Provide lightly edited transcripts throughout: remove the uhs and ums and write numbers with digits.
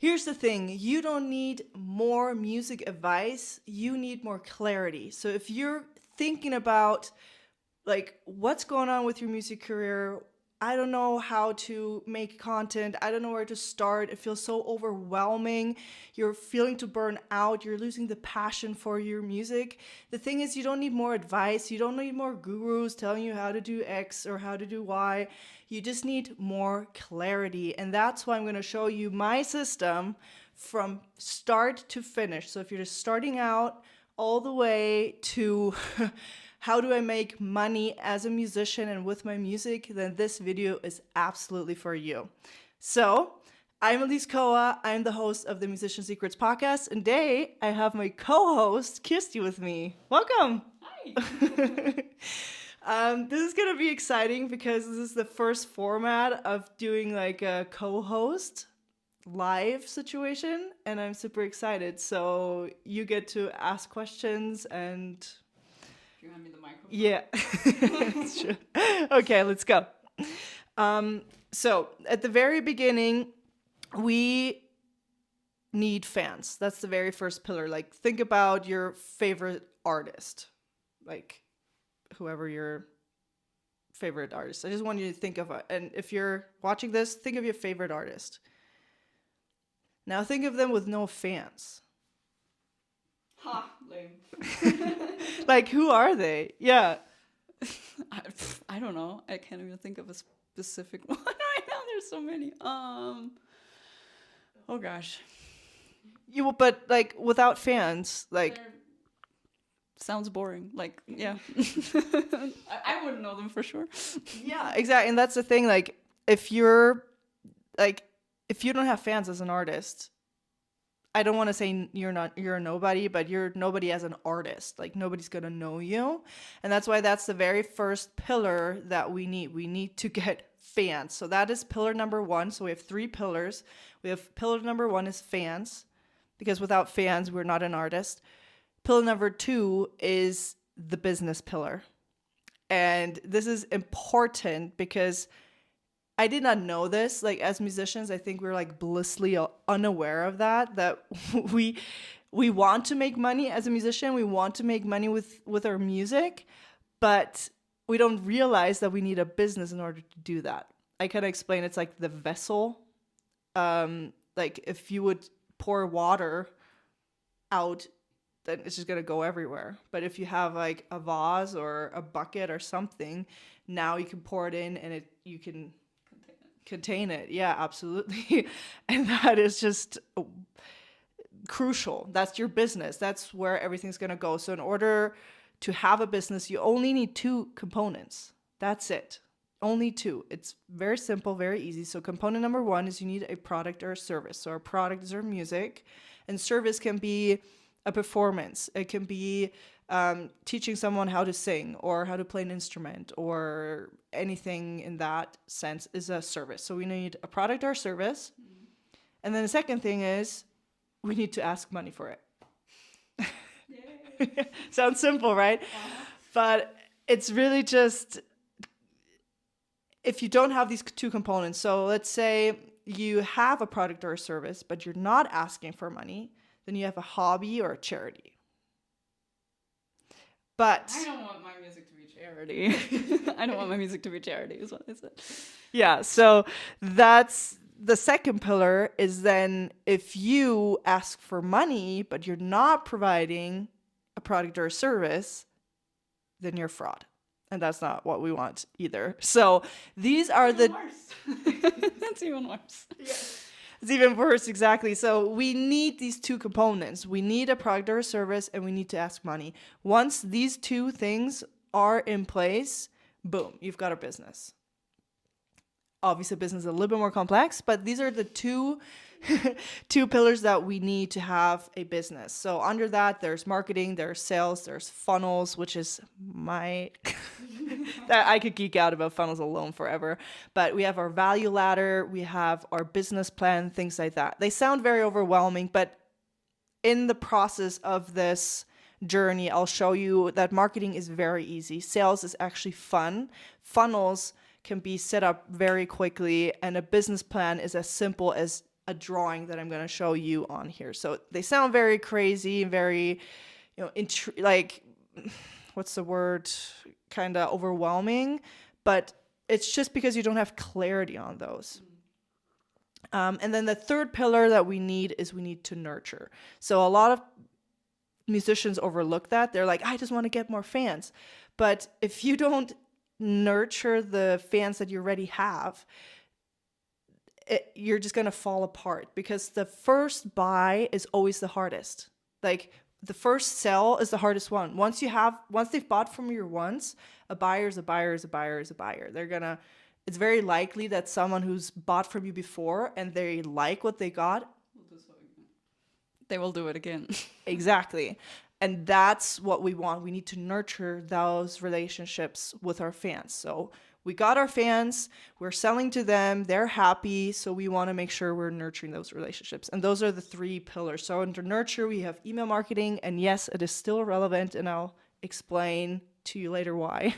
Here's the thing, you don't need more music advice, you need more clarity. So if you're thinking about like what's going on with your music career, I don't know how to make content, I don't know where to start, it feels so overwhelming, you're feeling to burn out, you're losing the passion for your music. The thing is, you don't need more advice, you don't need more gurus telling you how to do X or how to do Y. You just need more clarity. And that's why I'm going to show you my system from start to finish. So if you're just starting out all the way to how do I make money as a musician and with my music, then this video is absolutely for you. So I'm Alise Koa. I'm the host of the Musician Secrets podcast. And today I have my co-host Kirsty with me. Welcome. Hi. This is going to be exciting because this is the first format of doing like a co-host live situation, and I'm super excited. So you get to ask questions and... You hand me the microphone? Yeah. That's true. Okay, let's go. So at the very beginning, we need fans. That's the very first pillar. Like, think about your favorite artist. Like, whoever your favorite artist. I just want you to think of and if you're watching this, think of your favorite artist. Now think of them with no fans. Ha, lame. Like, who are they? Yeah. I don't know. I can't even think of a specific one right now. There's so many. Oh gosh. But like without fans, like sounds boring. Like, yeah. I wouldn't know them for sure. Yeah, exactly. And that's the thing, like if you don't have fans as an artist, I don't want to say you're a nobody, but you're nobody as an artist. Like, nobody's going to know you. And that's why that's the very first pillar that we need. We need to get fans. So that is pillar number 1. So we have 3 pillars. We have pillar number 1 is fans, because without fans, we're not an artist. Pillar number 2 is the business pillar. And this is important because I did not know this. Like, as musicians, I think we're like blissfully unaware of that we want to make money as a musician. We want to make money with our music, but we don't realize that we need a business in order to do that. I kind of explain it's like the vessel. Like if you would pour water out, then it's just going to go everywhere. But if you have like a vase or a bucket or something, now you can pour it in and you can contain it. Yeah, absolutely. And that is just crucial. That's your business. That's where everything's going to go. So in order to have a business, you only need 2 components. That's it. Only 2. It's very simple, very easy. So component number 1 is you need a product or a service. So our product is our music, and service can be a performance. It can be teaching someone how to sing or how to play an instrument, or anything in that sense is a service. So we need a product or a service. And then the second thing is we need to ask money for it. Sounds simple, right? Uh-huh. But it's really just, if you don't have these 2 components, so let's say you have a product or a service, but you're not asking for money, then you have a hobby or a charity. But I don't want my music to be charity. I don't want my music to be charity, is what I said. Yeah, so that's the second pillar, is then if you ask for money, but you're not providing a product or a service, then you're fraud. And that's not what we want either. So these are That's even worse. Yeah. It's even worse, exactly. So we need these 2 components. We need a product or a service, and we need to ask money. Once these 2 things are in place, boom, you've got a business. Obviously, business is a little bit more complex, but these are the 2 pillars that we need to have a business. So under that, there's marketing, there's sales, there's funnels, which is that I could geek out about funnels alone forever. But we have our value ladder, we have our business plan, things like that. They sound very overwhelming, but in the process of this journey, I'll show you that marketing is very easy. Sales is actually fun. Funnels can be set up very quickly, and a business plan is as simple as a drawing that I'm going to show you on here. So they sound very crazy, very, like, what's the word? Kind of overwhelming, but it's just because you don't have clarity on those. And then the third pillar that we need to nurture. So a lot of musicians overlook that. They're like, I just want to get more fans. But if you don't nurture the fans that you already have, you're just going to fall apart, because the first buy is always the hardest. Like, the first sell is the hardest one. Once they've bought from you once, a buyer is a buyer is a buyer is a buyer. It's very likely that someone who's bought from you before and they like what they got, they will do it again. Exactly. And that's what we want. We need to nurture those relationships with our fans. So we got our fans, we're selling to them, they're happy. So we want to make sure we're nurturing those relationships. And those are the 3 pillars. So under nurture, we have email marketing. And yes, it is still relevant. And I'll explain to you later why.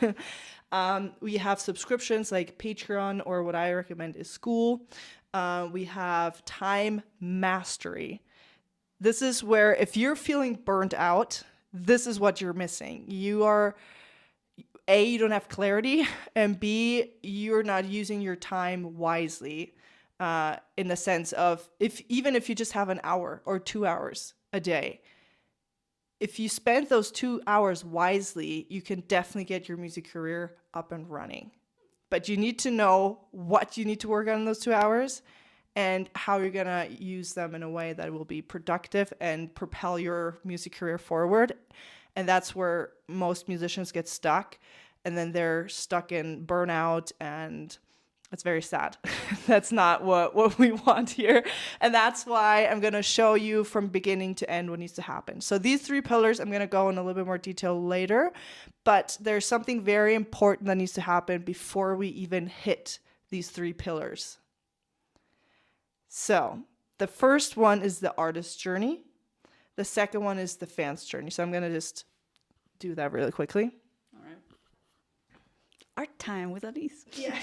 We have subscriptions like Patreon, or what I recommend is School. We have time mastery. This is where, if you're feeling burnt out, this is what you're missing. You don't have clarity, and B, you're not using your time wisely, in the sense of, even if you just have an hour or 2 hours a day, if you spend those 2 hours wisely, you can definitely get your music career up and running. But you need to know what you need to work on in those 2 hours, and how you're going to use them in a way that will be productive and propel your music career forward. And that's where most musicians get stuck, and then they're stuck in burnout, and it's very sad. That's not what we want here. And that's why I'm going to show you from beginning to end what needs to happen. So these 3 pillars, I'm going to go in a little bit more detail later, but there's something very important that needs to happen before we even hit these 3 pillars. So the first one is the artist journey. The second one is the fans journey. So I'm going to just do that really quickly. All right. Art time with Alise. Yeah.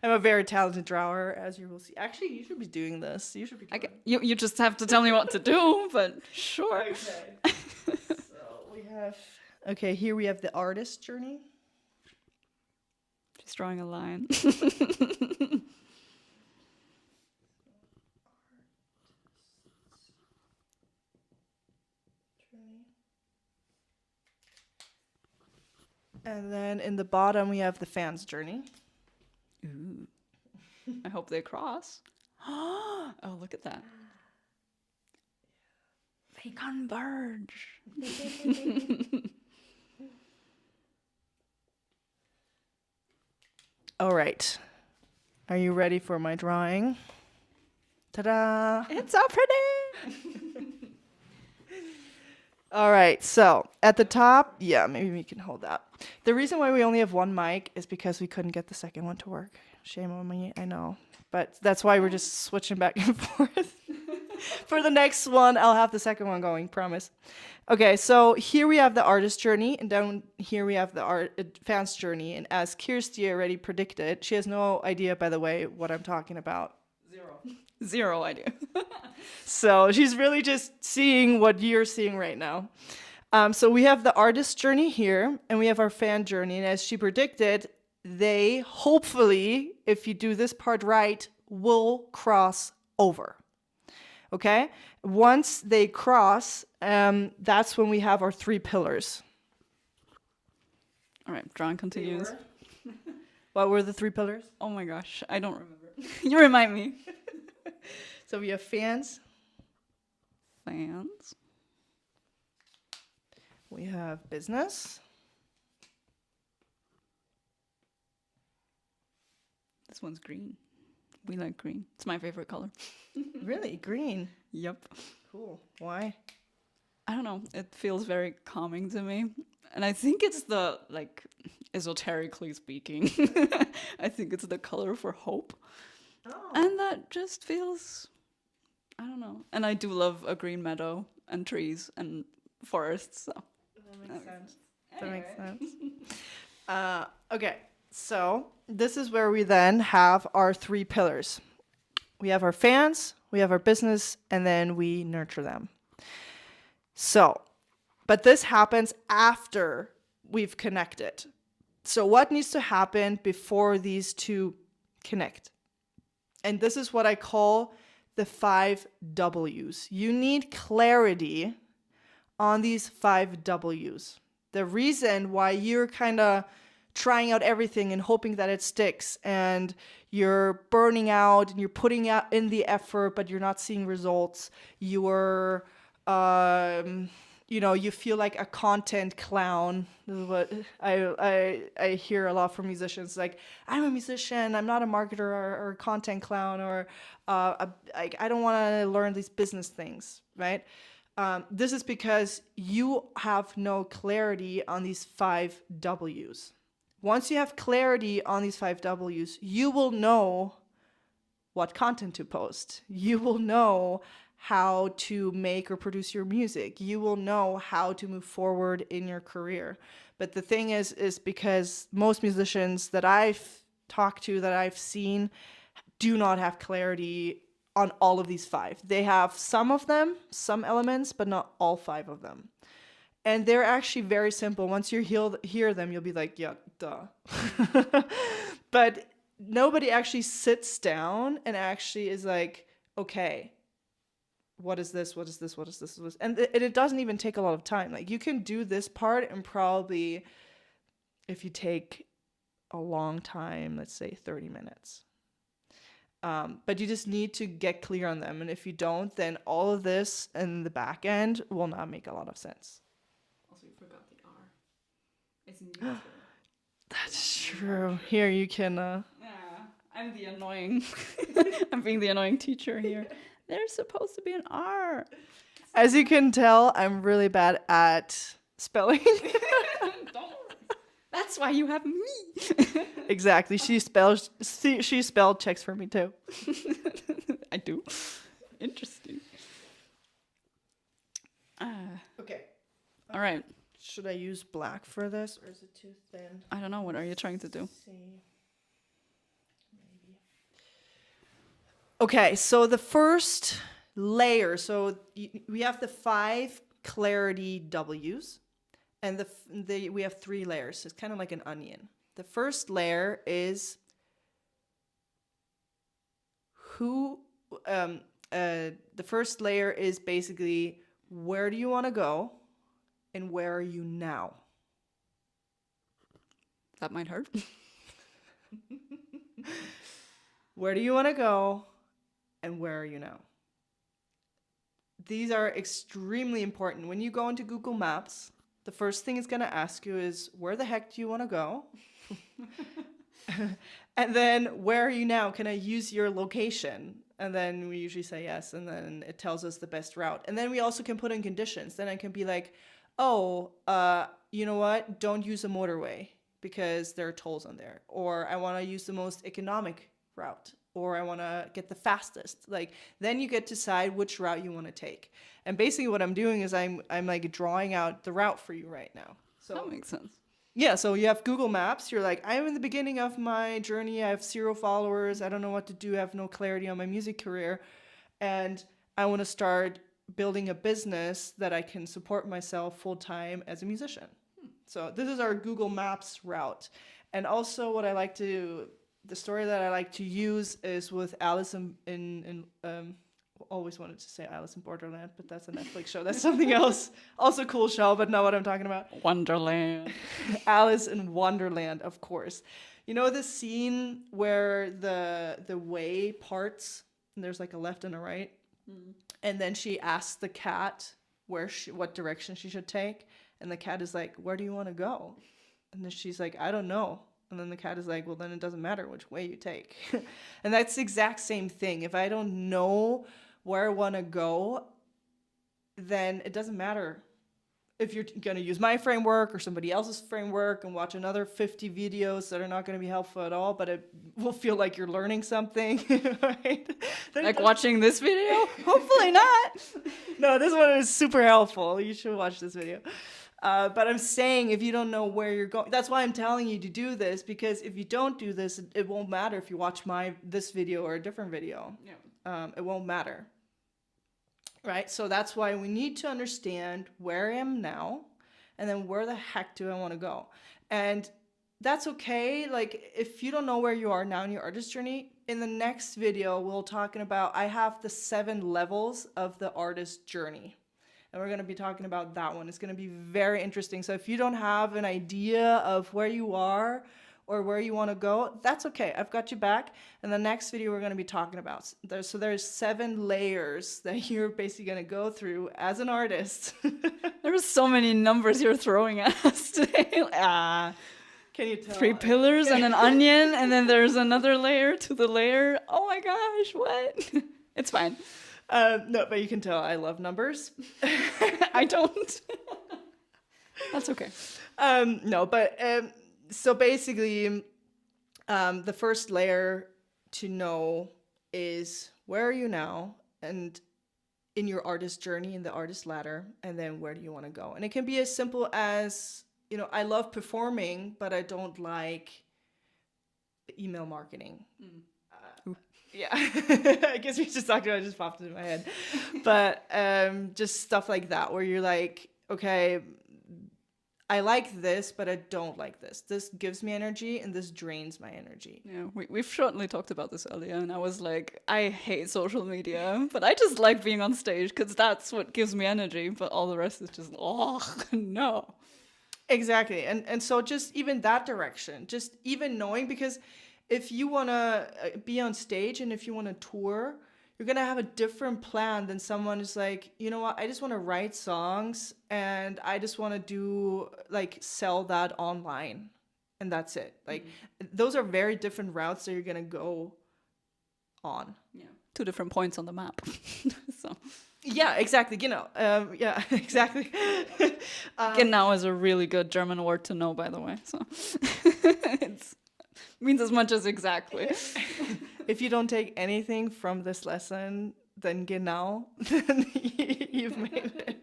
I'm a very talented drawer, as you will see. Actually, you should be doing this. You should be drawing. You just have to tell me what to do, but sure. Okay. So here we have the artist journey. Just drawing a line. And then in the bottom, we have the fans journey. Ooh. I hope they cross. Oh, look at that. They converge. All right. Are you ready for my drawing? Ta-da! It's so pretty. All right, so at the top, maybe we can hold that. The reason why we only have 1 mic is because we couldn't get the second one to work. Shame on me, I know. But that's why we're just switching back and forth. For the next one, I'll have the second one going, promise. Okay, so here we have the artist journey, and down here we have the fans journey. And as Kirsty already predicted, she has no idea, by the way, what I'm talking about. Zero idea. So she's really just seeing what you're seeing right now. So we have the artist journey here, and we have our fan journey. And as she predicted, they hopefully, if you do this part right, will cross over. Okay? Once they cross, that's when we have our 3 pillars. All right, drawing continues. What were the 3 pillars? Oh my gosh, I don't remember. You remind me. So we have fans. Fans. We have business. This one's green. We like green. It's my favorite color. Really? Green? Yep. Cool. Why? I don't know. It feels very calming to me. And I think it's the, like, esoterically speaking, I think it's the color for hope. Oh. And that just feels, I don't know. And I do love a green meadow and trees and forests. So that makes sense. That makes sense. Okay, so this is where we then have our 3 pillars. We have our fans, we have our business, and then we nurture them. So, but this happens after we've connected. So what needs to happen before these two connect? And this is what I call the 5 W's. You need clarity on these 5 W's. The reason why you're kind of trying out everything and hoping that it sticks, and you're burning out and you're putting out in the effort, but you're not seeing results. You're, you feel like a content clown. This is what I hear a lot from musicians. Like, I'm a musician, I'm not a marketer or a content clown, or I don't want to learn these business things, right? This is because you have no clarity on these 5 W's. Once you have clarity on these 5 W's, you will know what content to post. You will know how to make or produce your music. You will know how to move forward in your career. But the thing is because most musicians that I've talked to, that I've seen, do not have clarity on all of these 5. They have some of them, some elements, but not all 5 of them. And they're actually very simple. Once you hear them, you'll be like, yeah, duh. But nobody actually sits down and actually is like, okay, what is this? What is this? What is this? And it doesn't even take a lot of time. Like, you can do this part and probably, if you take a long time, let's say 30 minutes. But you just need to get clear on them. And if you don't, then all of this in the back end will not make a lot of sense. Also, you forgot the R. It's neutral. That's true. Here you can... Yeah, I'm the annoying... I'm being the annoying teacher here. There's supposed to be an R. As you can tell, I'm really bad at spelling. That's why you have me. Exactly. She spelled checks for me too. I do. Interesting. Okay. All right. Should I use black for this, or is it too thin? I don't know. What are you trying to do? Let's see. Maybe. Okay, so the first layer. So we have the 5 clarity W's, and we have 3 layers. It's kind of like an onion. The first layer is the first layer is basically, where do you want to go, and where are you now? That might hurt. Where do you want to go, and where are you now? These are extremely important. When you go into Google Maps, the first thing it's going to ask you is, where the heck do you want to go? And then, where are you now? Can I use your location? And then we usually say yes, and then it tells us the best route. And then we also can put in conditions. Then I can be like, oh, you know what? Don't use a motorway because there are tolls on there. Or I want to use the most economic route. Or I want to get the fastest. Like, then you get to decide which route you want to take. And basically what I'm doing is I'm like drawing out the route for you right now. So that makes sense. Yeah, so you have Google Maps. You're like, I'm in the beginning of my journey. I have 0 followers. I don't know what to do. I have no clarity on my music career. And I want to start building a business that I can support myself full-time as a musician. So this is our Google Maps route. And also the story that I like to use is with Alise in always wanted to say Alice in Borderland, but that's a Netflix show. That's something else. Also cool show, but not what I'm talking about. Wonderland. Alice in Wonderland, of course. You know the scene where the way parts, and there's like a left and a right, and then she asks the cat what direction she should take, and the cat is like, where do you want to go? And then she's like, I don't know. And then the cat is like, well, then it doesn't matter which way you take. And that's the exact same thing. If I don't know where I want to go, then it doesn't matter if you're going to use my framework or somebody else's framework and watch another 50 videos that are not going to be helpful at all, but it will feel like you're learning something, right? Like watching this video? Hopefully not. No, this one is super helpful. You should watch this video. But I'm saying, if you don't know where you're going, that's why I'm telling you to do this, because if you don't do this, it won't matter if you watch this video or a different video. Yeah. it won't matter. Right? So that's why we need to understand where I am now and then where the heck do I want to go. And that's okay. Like, if you don't know where you are now in your artist journey, in the next video, we'll talking about, I have the 7 levels of the artist journey. And we're going to be talking about that one. It's going to be very interesting. So if you don't have an idea of where you are or where you want to go, that's okay. I've got you back. In the next video, we're going to be talking about. There's 7 layers that you're basically going to go through as an artist. There's so many numbers you're throwing at us today. Can you tell? 3 pillars and an onion, and then there's another layer to the layer. Oh my gosh, what? It's fine. No, but you can tell I love numbers. I don't. That's okay. No, but so basically, the first layer to know is where are you now and in your artist journey, in the artist ladder, and then where do you want to go? And it can be as simple as, you know, I love performing, but I don't like email marketing. Yeah, I guess we just talked about it, just popped into my head. But just stuff like that, where you're like, okay, I like this, but I don't like this. This gives me energy and this drains my energy. Yeah, we've shortly talked about this earlier, and I was like, I hate social media, but I just like being on stage because that's what gives me energy, but all the rest is just, oh, no. Exactly. And so just even that direction, just even knowing, because if you want to be on stage and if you want to tour, you're going to have a different plan than someone who's like, you know what, I just want to write songs and I just want to do, like, sell that online. And that's it. Like, those are very different routes that you're going to go on. Yeah. 2 different points on the map. So. Yeah, exactly. Genau. Yeah, exactly. Genau is a really good German word to know, by the way. So it means as much as exactly. If you don't take anything from this lesson, then genau, then you've made it.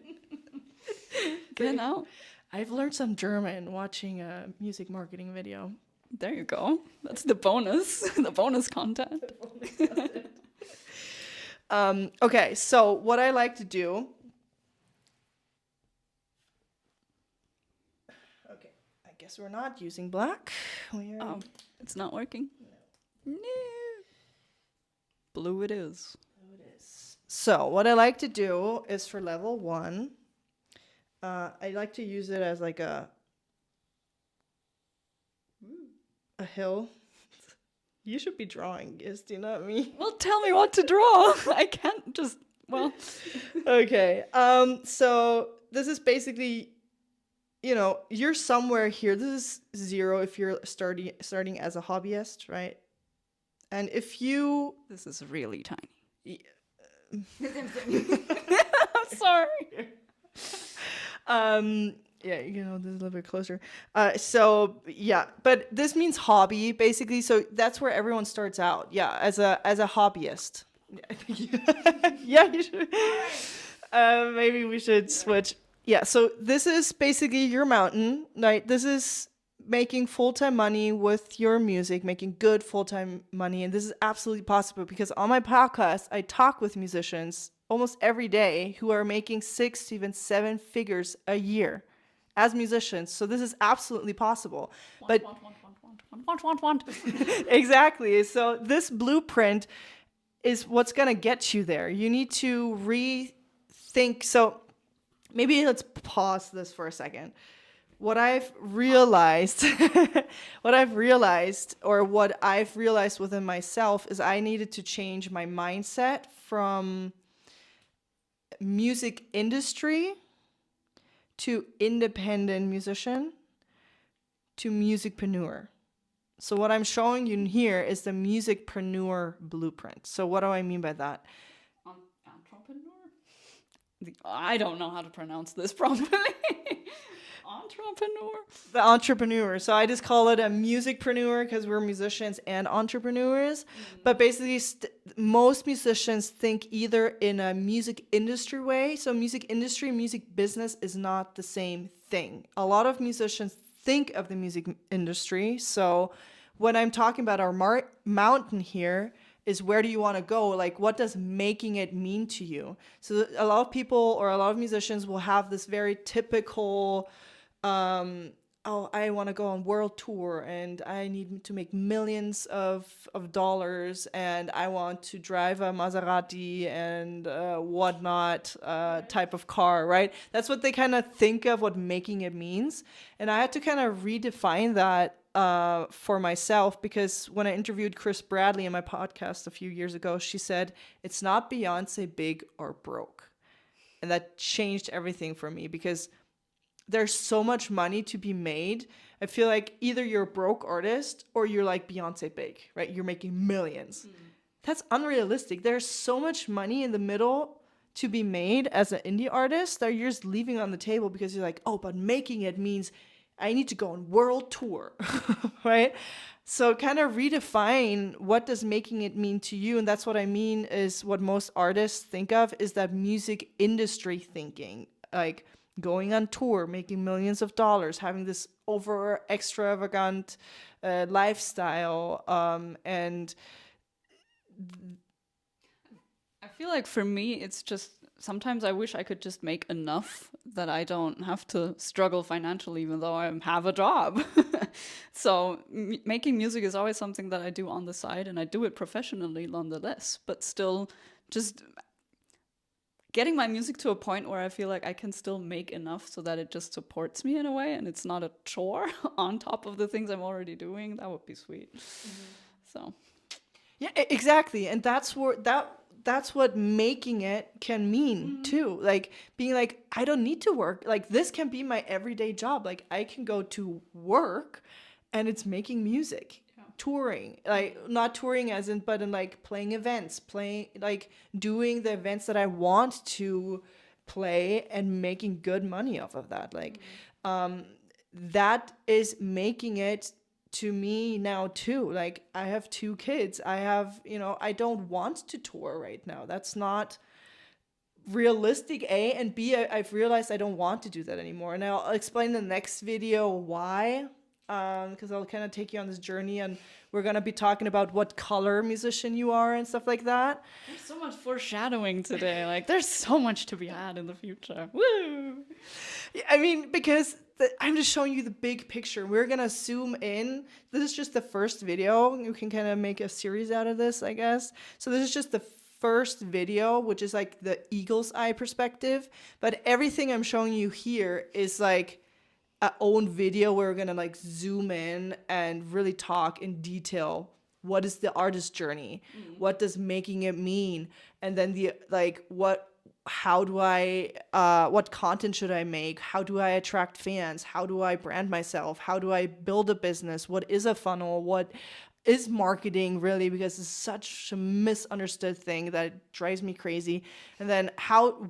Genau. I've learned some German watching a music marketing video. There you go. That's the bonus, the bonus content. Okay, so what I like to do. Okay, I guess we're not using black. Oh, it's not working. No. Blue it is. So what I like to do is for level 1, I like to use it as like a hill. You should be drawing, Gisty, not me. Well, tell me what to draw. I can't just, well. Okay. So this is basically, you know, you're somewhere here. This is 0 if you're starting as a hobbyist, right? And if you... This is really tiny. Yeah. I'm sorry. Yeah, you know, this is a little bit closer. So yeah, but this means hobby basically. So that's where everyone starts out. Yeah, as a hobbyist. Yeah, you should. Maybe we should switch. Yeah, so this is basically your mountain, right? This is making full-time money with your music, making good full-time money, and this is absolutely possible because on my podcast, I talk with musicians almost every day who are making 6 to even 7 figures a year as musicians. So this is absolutely possible. But exactly. So this blueprint is what's going to get you there. You need to rethink. So maybe let's pause this for a second. What I've realized, or what I've realized within myself is I needed to change my mindset from music industry to independent musician to musicpreneur. So what I'm showing you here is the musicpreneur blueprint. So what do I mean by that? Entrepreneur? I don't know how to pronounce this properly. Entrepreneur? The entrepreneur. So I just call it a musicpreneur because we're musicians and entrepreneurs. But basically, most musicians think either in a music industry way. So music industry, music business is not the same thing. A lot of musicians think of the music industry. So when I'm talking about our mountain here, is where do you want to go? Like, what does making it mean to you? So a lot of people or a lot of musicians will have this very typical, oh, I want to go on world tour and I need to make millions of dollars and I want to drive a Maserati and whatnot type of car, right? That's what they kind of think of what making it means. And I had to kind of redefine that for myself, because when I interviewed Chris Bradley in my podcast a few years ago, she said, it's not Beyonce big or broke. And that changed everything for me, because there's so much money to be made. I feel like either you're a broke artist or you're like Beyonce big, right? You're making millions. That's unrealistic. There's so much money in the middle to be made as an indie artist that you're just leaving on the table because you're like, oh, but making it means I need to go on world tour, right? So kind of redefine what does making it mean to you. And that's what I mean is what most artists think of is that music industry thinking, like going on tour, making millions of dollars, having this over extravagant lifestyle. And I feel like for me, it's just sometimes I wish I could just make enough that I don't have to struggle financially, even though I have a job. So making music is always something that I do on the side, and I do it professionally nonetheless, but still just getting my music to a point where I feel like I can still make enough so that it just supports me in a way and it's not a chore on top of the things I'm already doing. That would be sweet. So yeah, exactly. And that's what making it can mean too. Like being like, I don't need to work. Like this can be my everyday job. Like I can go to work and it's making music. Touring, like not touring as in, but in like playing events, like doing the events that I want to play and making good money off of that. Like, that is making it to me now too. Like I have 2 kids. I have, I don't want to tour right now. That's not realistic, A, and B, I've realized I don't want to do that anymore. And I'll explain in the next video why. Because I'll kind of take you on this journey, and we're going to be talking about what color musician you are and stuff like that. there's so much foreshadowing today. Like there's so much to be had in the future. Woo! Yeah, I mean, because I'm just showing you the big picture. We're going to zoom in. This is just the first video. You can kind of make a series out of this, I guess. So this is just the first video, which is like the eagle's eye perspective. But everything I'm showing you here is like a own video where we're gonna like zoom in and really talk in detail. What is the artist journey? What does making it mean? And then what content should I make? How do I attract fans? How do I brand myself? How do I build a business? What is a funnel? What is marketing really? Because it's such a misunderstood thing that it drives me crazy. And then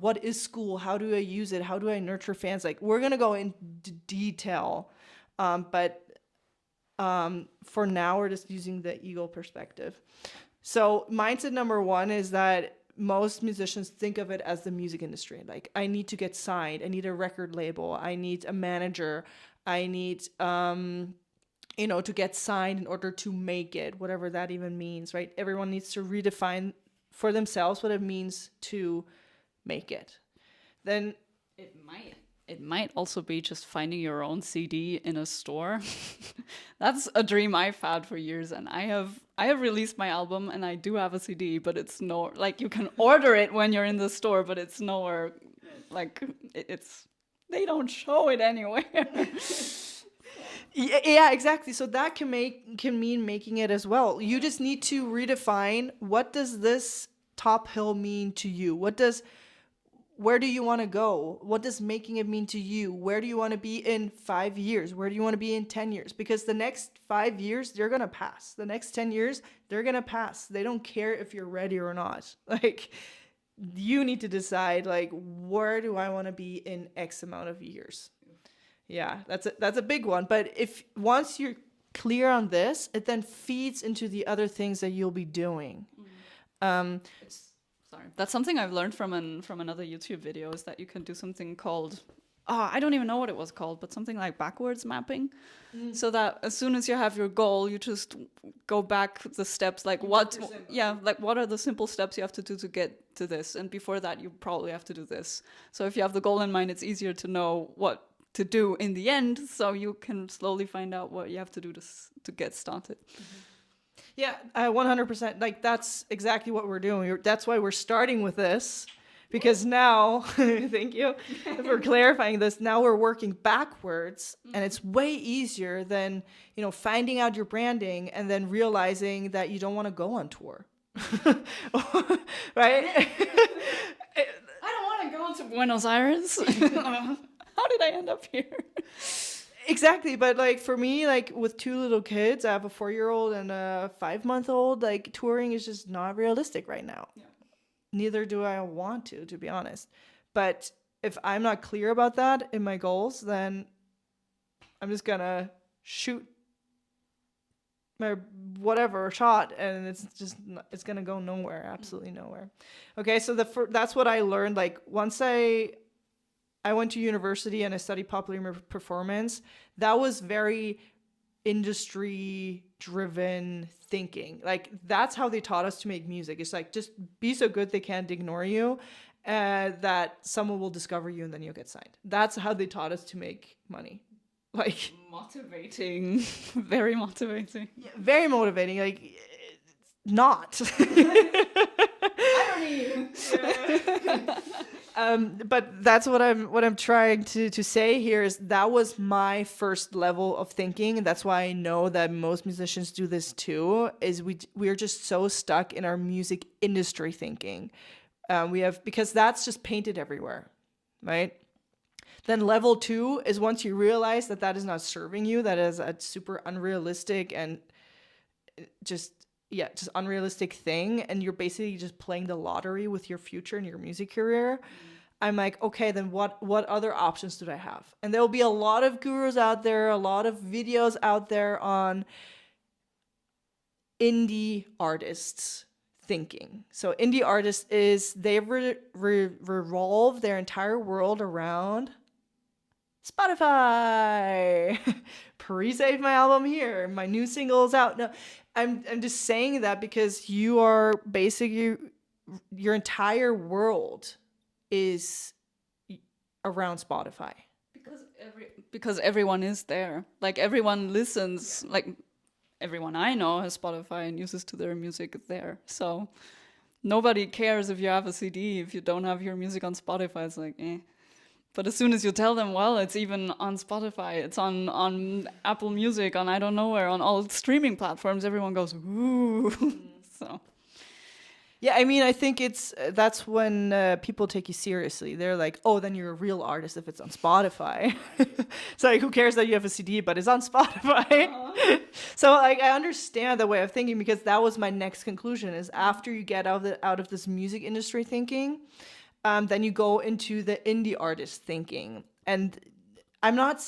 what is school? How do I use it? How do I nurture fans? Like we're going to go into detail. But for now, we're just using the eagle perspective. So mindset number 1 is that most musicians think of it as the music industry. Like I need to get signed. I need a record label. I need a manager. I need, to get signed in order to make it, whatever that even means, right? Everyone needs to redefine for themselves what it means to make it. Then it might also be just finding your own CD in a store. That's a dream I've had for years, and I have released my album and I do have a CD, but it's no, like you can order it when you're in the store, but it's nowhere, like they don't show it anywhere. Yeah, exactly. So that can mean making it as well. You just need to redefine, what does this top hill mean to you? Where do you want to go? What does making it mean to you? Where do you want to be in 5 years? Where do you want to be in 10 years? Because the next 5 years, they're going to pass. The next 10 years, they're going to pass. They don't care if you're ready or not. Like, you need to decide, like, where do I want to be in X amount of years? Yeah, that's a big one. But once you're clear on this, it then feeds into the other things that you'll be doing. Sorry, that's something I've learned from another YouTube video, is that you can do something called I don't even know what it was called, but something like backwards mapping. So that as soon as you have your goal, you just go back the steps, like what are the simple steps you have to do to get to this, and before that you probably have to do this. So if you have the goal in mind, it's easier to know what to do in the end, so you can slowly find out what you have to do to get started. Yeah, 100%. Like, that's exactly what we're doing. That's why we're starting with this, because now, thank you for clarifying this. Now we're working backwards, and it's way easier than, finding out your branding and then realizing that you don't want to go on tour. Right? I don't want to go to Buenos Aires. How did I end up here? Exactly, but like for me, like with 2 little kids, I have a 4-year-old and a 5-month-old, like touring is just not realistic right now. Yeah. Neither do I want to be honest. But if I'm not clear about that in my goals, then I'm just gonna shoot my whatever shot, and it's gonna go nowhere, absolutely nowhere. Okay, so that's what I learned. Like once I went to university and I studied popular performance. That was very industry driven thinking. Like that's how they taught us to make music. It's like, just be so good they can't ignore you, that someone will discover you and then you'll get signed. That's how they taught us to make money. Like motivating. Very motivating. Yeah, very motivating. Like not. Irony. But that's what I'm trying to say here is that was my first level of thinking, and that's why I know that most musicians do this too. Is we're just so stuck in our music industry thinking. Because that's just painted everywhere, right? Then level 2 is once you realize that is not serving you, that is a super unrealistic and just unrealistic thing, and you're basically just playing the lottery with your future and your music career. I'm like, okay, then what other options do I have? And there'll be a lot of gurus out there, a lot of videos out there on indie artists thinking. So indie artists they revolve their entire world around Spotify. Pre-save my album here. My new single is out. No, I'm just saying that because you are basically, your entire world is around Spotify. Because everyone is there. Like everyone listens. Yeah. Like everyone I know has Spotify and uses to their music there. So nobody cares if you have a CD. If you don't have your music on Spotify, it's like, eh. But as soon as you tell them, well, it's even on Spotify, it's on Apple Music, on I don't know where, on all streaming platforms, everyone goes, ooh. So, yeah, I mean, I think that's when people take you seriously. They're like, oh, then you're a real artist if it's on Spotify. It's like, who cares that you have a CD, but it's on Spotify. So like, I understand the way of thinking, because that was my next conclusion is after you get out of this music industry thinking, then you go into the indie artist thinking. And I'm not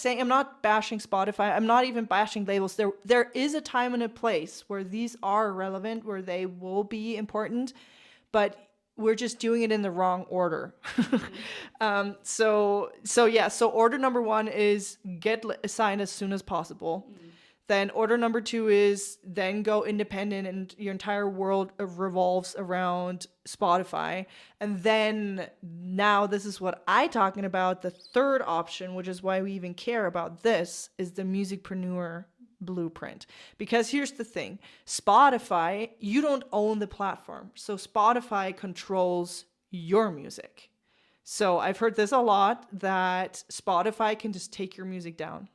bashing Spotify. I'm not even bashing labels. There is a time and a place where these are relevant, where they will be important, but we're just doing it in the wrong order. So order number 1 is get assigned as soon as possible. Then order number 2 is then go independent, and your entire world revolves around Spotify. And then now this is what I'm talking about. The third option, which is why we even care about this, is the Musicpreneur blueprint. Because here's the thing, Spotify, you don't own the platform. So Spotify controls your music. So I've heard this a lot, that Spotify can just take your music down.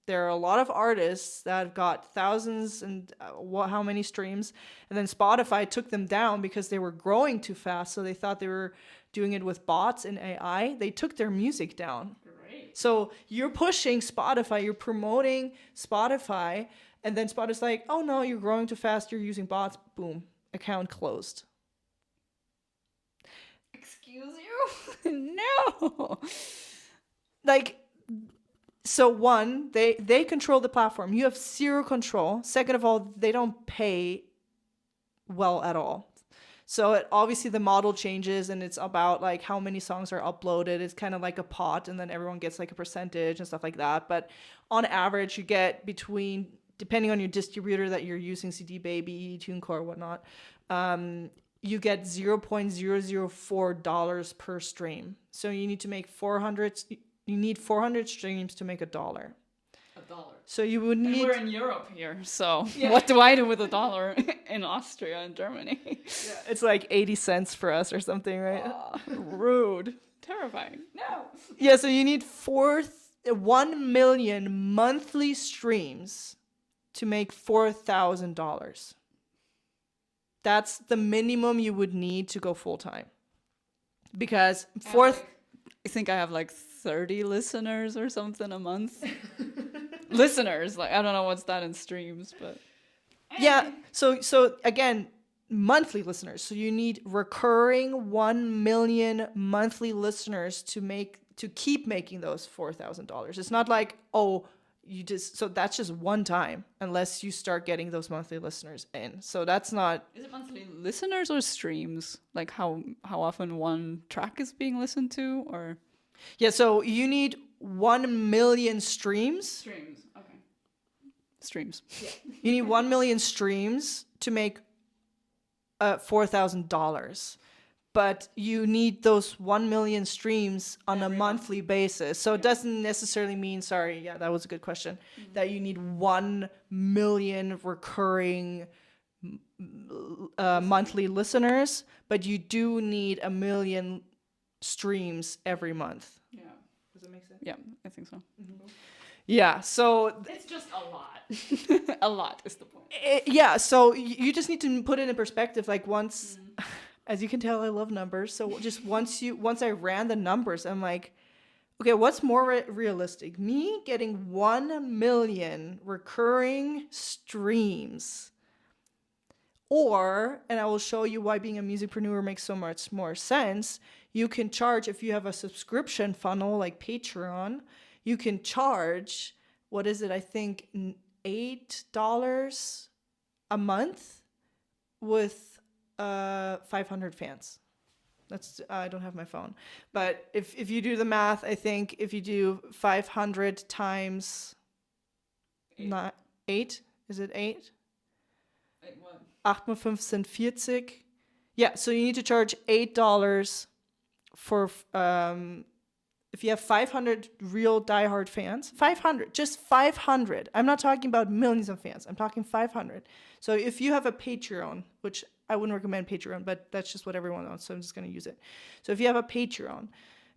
There are a lot of artists that have got thousands and how many streams, and then Spotify took them down because they were growing too fast, so they thought they were doing it with bots and AI. They took their music down. Great. So you're pushing Spotify, you're promoting Spotify, and then Spotify's like, oh no, you're growing too fast, you're using bots, boom, account closed. Excuse you? No. Like, so one, they control the platform. You have zero control. Second of all, they don't pay well at all. So obviously the model changes, and it's about like how many songs are uploaded. It's kind of like a pot, and then everyone gets like a percentage and stuff like that. But on average, you get between, depending on your distributor that you're using, CD Baby, TuneCore, whatnot, you get $0.004 per stream. So you need to make 400. You need 400 streams to make $1. $1. So you would And need. we're in Europe here, so Yeah. what do I do with $1 in Austria and Germany? Yeah, it's like 80 cents for us or something, right? Rude. Terrifying. No. Yeah, so you need 1 million monthly streams to make $4,000. That's the minimum you would need to go full time. Because I think I have like 30 listeners or something a month. Listeners, like I don't know what's that in streams, but yeah, so again, monthly listeners. So you need recurring 1 million monthly listeners to keep making those $4,000. It's not like, so that's just one time unless you start getting those monthly listeners in. So that's not. Is it monthly listeners or streams? Like how often one track is being listened to, or? Yeah, so you need 1 million streams. Streams, okay. Streams. Yeah. You need 1 million streams to make $4,000. But you need those 1 million streams on a monthly basis. So it doesn't necessarily mean, that was a good question, that you need 1 million recurring monthly listeners, but you do need 1 million streams every month. Yeah. Does that make sense? Yeah, I think so. Mm-hmm. Yeah, so it's just a lot. A lot is the point. So you just need to put it in perspective. Like once, as you can tell, I love numbers. So just once I ran the numbers, I'm like, okay, what's more realistic? Me getting 1 million recurring streams, and I will show you why being a musicpreneur makes so much more sense. You can charge, if you have a subscription funnel like Patreon, you can charge, what is it? I think $8 a month with 500 fans. That's I don't have my phone, but if you do the math, I think if you do 500 times 8, is it 8? 8 what? 8 mal 5 sind 40. Yeah, so you need to charge $8 for if you have 500 real diehard fans. 500, just 500. I'm not talking about millions of fans. I'm talking 500. So if you have a Patreon, which I wouldn't recommend Patreon, but that's just what everyone wants, so I'm just going to use it. So if you have a Patreon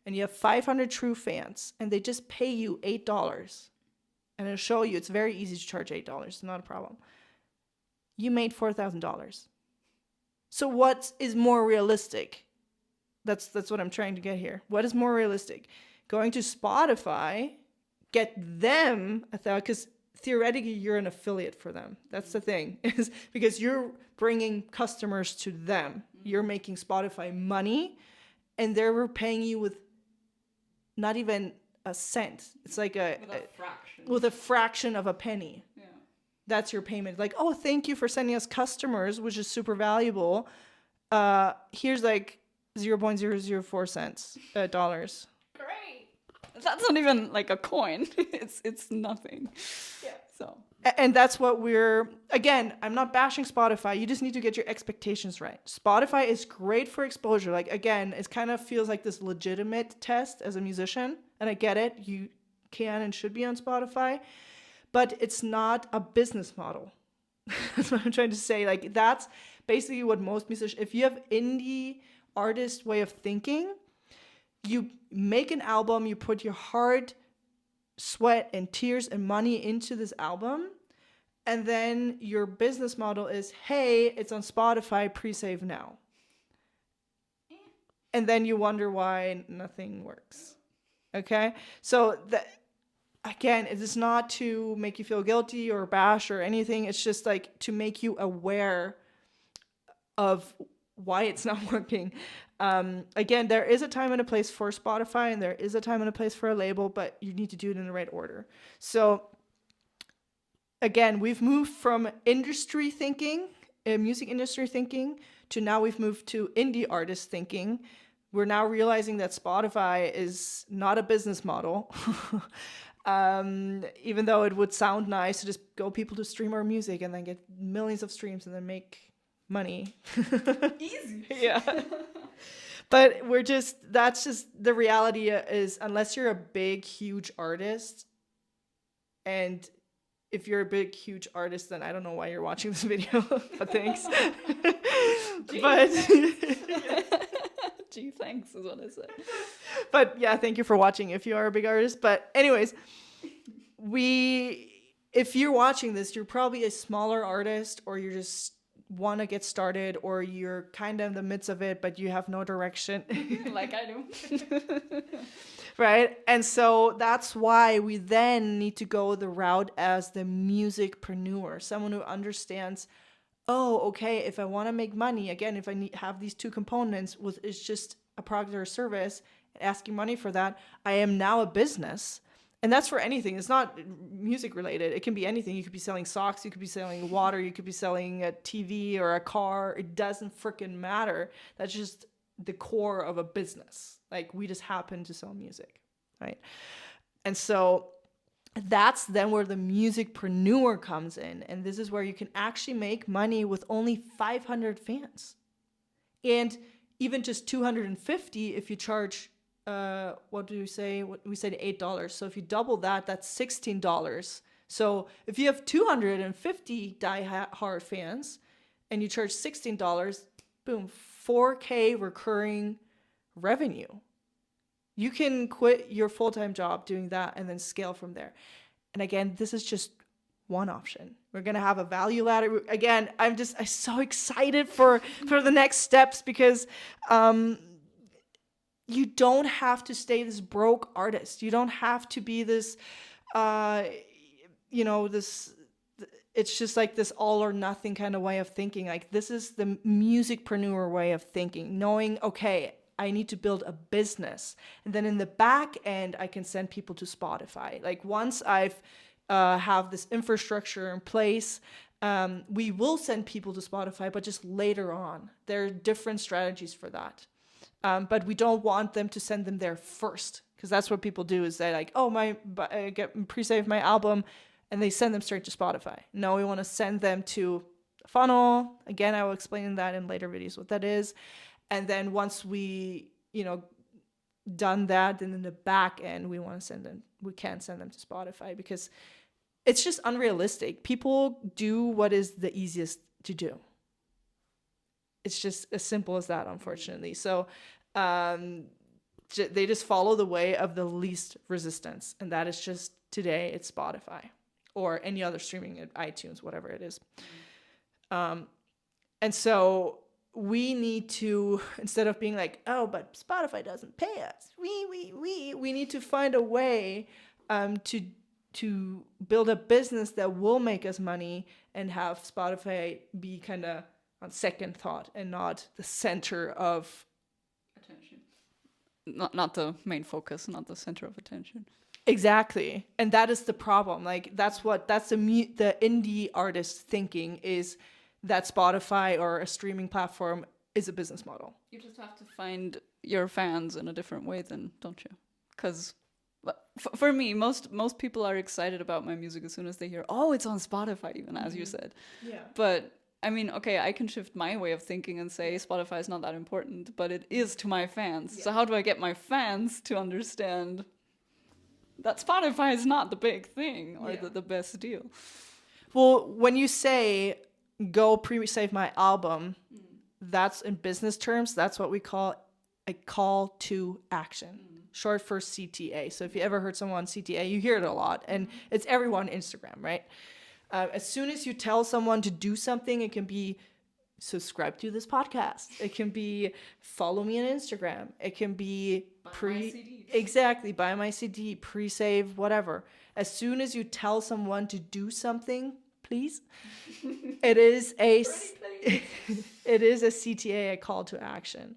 and you have 500 true fans and they just pay you $8, and it'll show you it's very easy to charge $8. It's not a problem. You made $4,000. So what is more realistic? That's what I'm trying to get here. What is more realistic? Going to Spotify, get them because theoretically you're an affiliate for them. That's the thing, is because you're bringing customers to them. You're making Spotify money, and they're paying you with not even a cent. It's like with a fraction of a penny. Yeah. That's your payment. Like, oh, thank you for sending us customers, which is super valuable. Here's like 0.004 cents dollars. Great. That's not even like a coin. It's nothing. Yeah. So. And that's what again, I'm not bashing Spotify. You just need to get your expectations right. Spotify is great for exposure. Like, again, it kind of feels like this legitimate test as a musician. And I get it. You can and should be on Spotify. But it's not a business model. That's what I'm trying to say. Like, that's basically what most musicians, if you have indie artist way of thinking, you make an album, you put your heart, sweat, and tears and money into this album, and then your business model is, hey, it's on Spotify, pre-save now. And then you wonder why nothing works. Okay? So again, it is not to make you feel guilty or bash or anything. It's just like to make you aware of why it's not working. Again, there is a time and a place for Spotify, and there is a time and a place for a label, but you need to do it in the right order. So again, we've moved from industry thinking, music industry thinking, to now we've moved to indie artist thinking. We're now realizing that Spotify is not a business model. Even though it would sound nice to just go people to stream our music and then get millions of streams and then make money. Easy. Yeah. But that's just the reality is, unless you're a big, huge artist, and if you're a big, huge artist, then I don't know why you're watching this video, but thanks. But Gee, thanks is what I said. But yeah, thank you for watching if you are a big artist. But anyways, if you're watching this, you're probably a smaller artist, or you just want to get started, or you're kind of in the midst of it, but you have no direction. Like I do. Right? And so that's why we then need to go the route as the musicpreneur, someone who understands, oh, okay, if I want to make money, again, if I have these two components, it's just a product or a service, asking money for that, I am now a business. And that's for anything. It's not music related. It can be anything. You could be selling socks. You could be selling water. You could be selling a TV or a car. It doesn't freaking matter. That's just the core of a business. Like, we just happen to sell music, right? And so that's then where the musicpreneur comes in. And this is where you can actually make money with only 500 fans. And even just 250 if you charge, what do you say? We said $8. So if you double that, that's $16. So if you have 250 die-hard fans and you charge $16, boom, 4K recurring revenue. You can quit your full-time job doing that and then scale from there. And again, this is just one option. We're going to have a value ladder. Again, I'm so excited for the next steps, because you don't have to stay this broke artist. You don't have to be this, it's just like this all or nothing kind of way of thinking. Like, this is the musicpreneur way of thinking, knowing, okay, I need to build a business. And then in the back end, I can send people to Spotify. Like, once I've have this infrastructure in place, we will send people to Spotify, but just later on. There are different strategies for that. But we don't want them to send them there first, because that's what people do, is they like, oh, I get pre-save my album, and they send them straight to Spotify. No, we want to send them to a funnel. Again, I will explain that in later videos, what that is. And then once we, done that, then in the back end, we can send them to Spotify, because it's just unrealistic. People do what is the easiest to do. It's just as simple as that, unfortunately. So they just follow the way of the least resistance. And that is just, today, it's Spotify or any other streaming, iTunes, whatever it is. And so we need to, instead of being like, oh, but Spotify doesn't pay us, we need to find a way to build a business that will make us money, and have Spotify be kind of on second thought and not the center of attention. Not the main focus, not the center of attention. Exactly. And that is the problem. Like, that's the indie artist thinking, is that Spotify or a streaming platform is a business model. You just have to find your fans in a different way then, don't you? Because for me, most people are excited about my music as soon as they hear, oh, it's on Spotify, even, as you said. Yeah. But I mean, okay, I can shift my way of thinking and say Spotify is not that important, but it is to my fans. Yeah. So how do I get my fans to understand that Spotify is not the big thing or the best deal? Well, when you say go pre-save my album, that's, in business terms, that's what we call a call to action, short for CTA. So if you ever heard someone CTA, you hear it a lot, and it's everyone on Instagram, right? As soon as you tell someone to do something, it can be subscribe to this podcast. It can be follow me on Instagram. It can be buy my CD, pre-save, whatever. As soon as you tell someone to do something, please, it is a CTA, a call to action.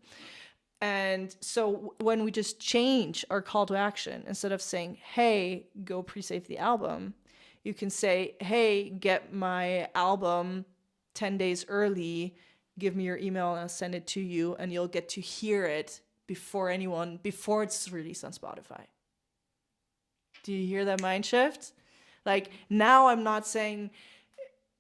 And so when we just change our call to action, instead of saying, hey, go pre-save the album, you can say, hey, get my album 10 days early give me your email and I'll send it to you, and you'll get to hear it before it's released on Spotify. Do you hear that mind shift? Like, now I'm not saying,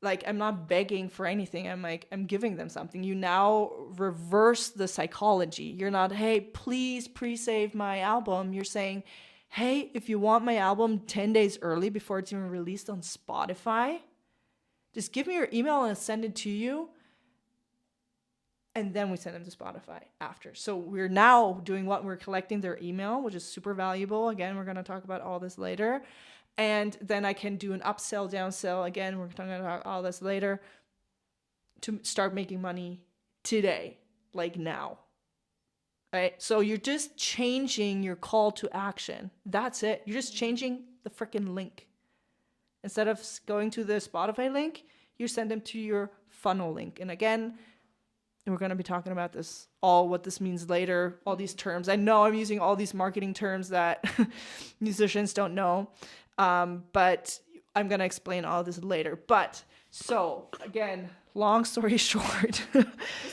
like, I'm not begging for anything. I'm giving them something. You now reverse the psychology. You're not, hey, please pre-save my album. You're saying, hey, if you want my album 10 days early before it's even released on Spotify, just give me your email and I'll send it to you. And then we send them to Spotify after. So we're now doing what? We're collecting their email, which is super valuable. Again, we're going to talk about all this later. And then I can do an upsell, downsell. Again, we're talking about all this later, to start making money today, like now. Right? So you're just changing your call to action. That's it. You're just changing the freaking link. Instead of going to the Spotify link, you send them to your funnel link. And again, we're going to be talking about this, what this means later, all these terms. I know I'm using all these marketing terms that musicians don't know, but I'm going to explain all this later. But so again, long story short. It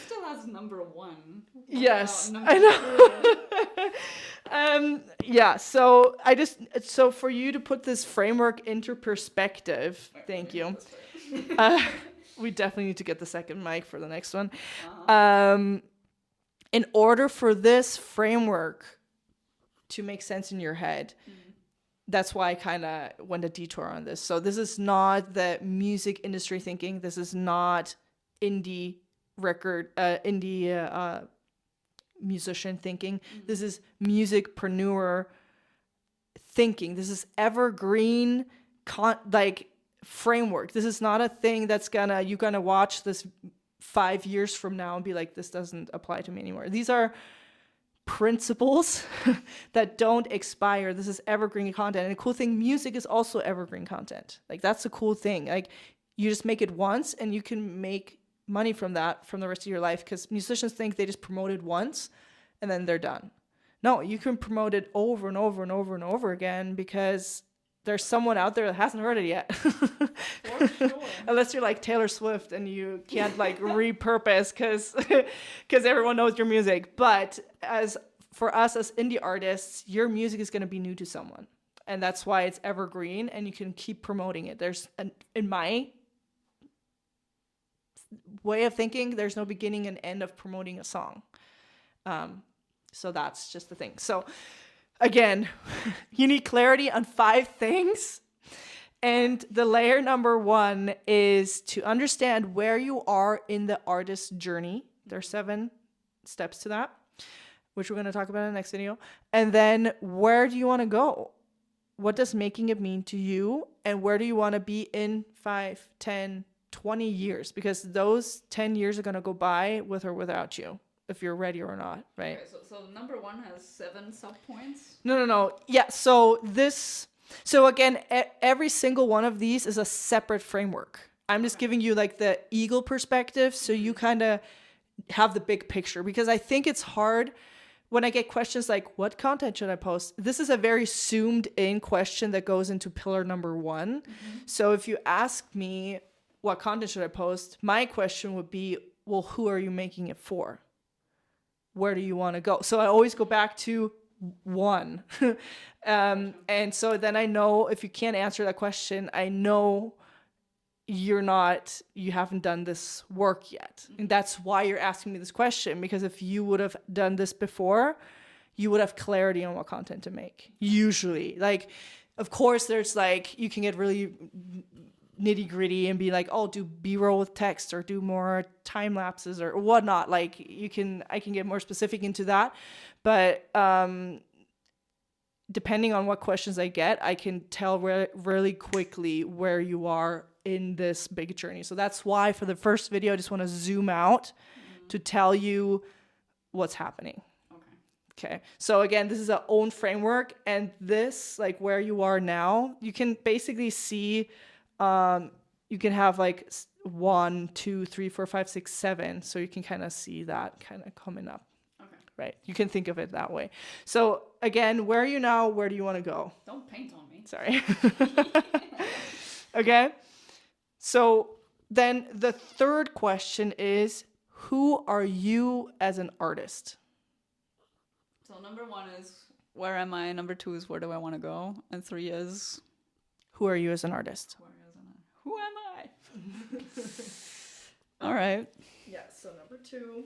still has number 1. Yes, Number I know. Yeah, so so for you to put this framework into perspective, thank you. We definitely need to get the second mic for the next one. In order for this framework to make sense in your head, that's why I kind of went a detour on this. So this is not the music industry thinking. This is not indie musician thinking. This is musicpreneur thinking. This is evergreen framework. This is not a thing that's you're gonna watch this 5 years from now and be like, this doesn't apply to me anymore. These are principles that don't expire. This is evergreen content. And the cool thing, music is also evergreen content. Like, that's the cool thing. Like, you just make it once and you can make money from that from the rest of your life, because musicians think they just promote it once and then they're done. No, you can promote it over and over and over and over again, because there's someone out there that hasn't heard it yet. For sure. Unless you're like Taylor Swift and you can't like repurpose because everyone knows your music. But as for us as indie artists, your music is going to be new to someone. And that's why it's evergreen and you can keep promoting it. In my way of thinking, there's no beginning and end of promoting a song. So that's just the thing. So again, you need clarity on 5 things. And the layer number 1 is to understand where you are in the artist's journey. There are 7 steps to that, which we're going to talk about in the next video. And then, where do you want to go? What does making it mean to you? And where do you want to be in 5, 10, 20 years? Because those 10 years are going to go by with or without you, if you're ready or not, right? Okay, so number 1 has 7 sub-points? No. Yeah, so again, every single one of these is a separate framework. I'm just giving you like the eagle perspective, so you kind of have the big picture, because I think it's hard when I get questions like, what content should I post? This is a very zoomed in question that goes into pillar number 1. So if you ask me, what content should I post? My question would be, well, who are you making it for? Where do you want to go? So I always go back to 1. And so then I know if you can't answer that question, I know you haven't done this work yet. And that's why you're asking me this question, because if you would have done this before, you would have clarity on what content to make. Usually, like, of course, there's like, you can get really nitty gritty and be like, oh, do B-roll with text or do more time lapses or whatnot. Like, I can get more specific into that, but depending on what questions I get, I can tell really quickly where you are in this big journey. So that's why for the first video, I just want to zoom out to tell you what's happening. Okay. So again, this is our own framework, and this, like where you are now, you can basically see, you can have like 1, 2, 3, 4, 5, 6, 7. So you can kind of see that kind of coming up. Okay. Right. You can think of it that way. So again, where are you now? Where do you want to go? Don't paint on me. Sorry. Okay. So then the third question is, who are you as an artist? So number 1 is where am I? Number 2 is where do I want to go? And 3 is Who are you as an artist? who am I? All right. Yeah, so number 2.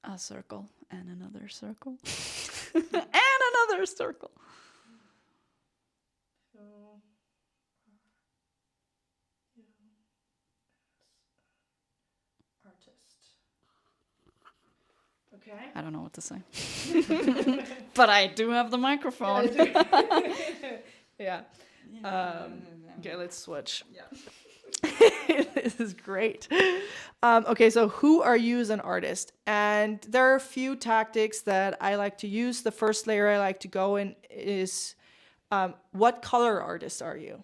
A circle and another circle. And another circle. Artist. Okay. I don't know what to say. But I do have the microphone. Yeah. Okay, let's switch. Yeah. This is great. Okay, so who are you as an artist? And there are a few tactics that I like to use. The first layer I like to go in is what color artist are you?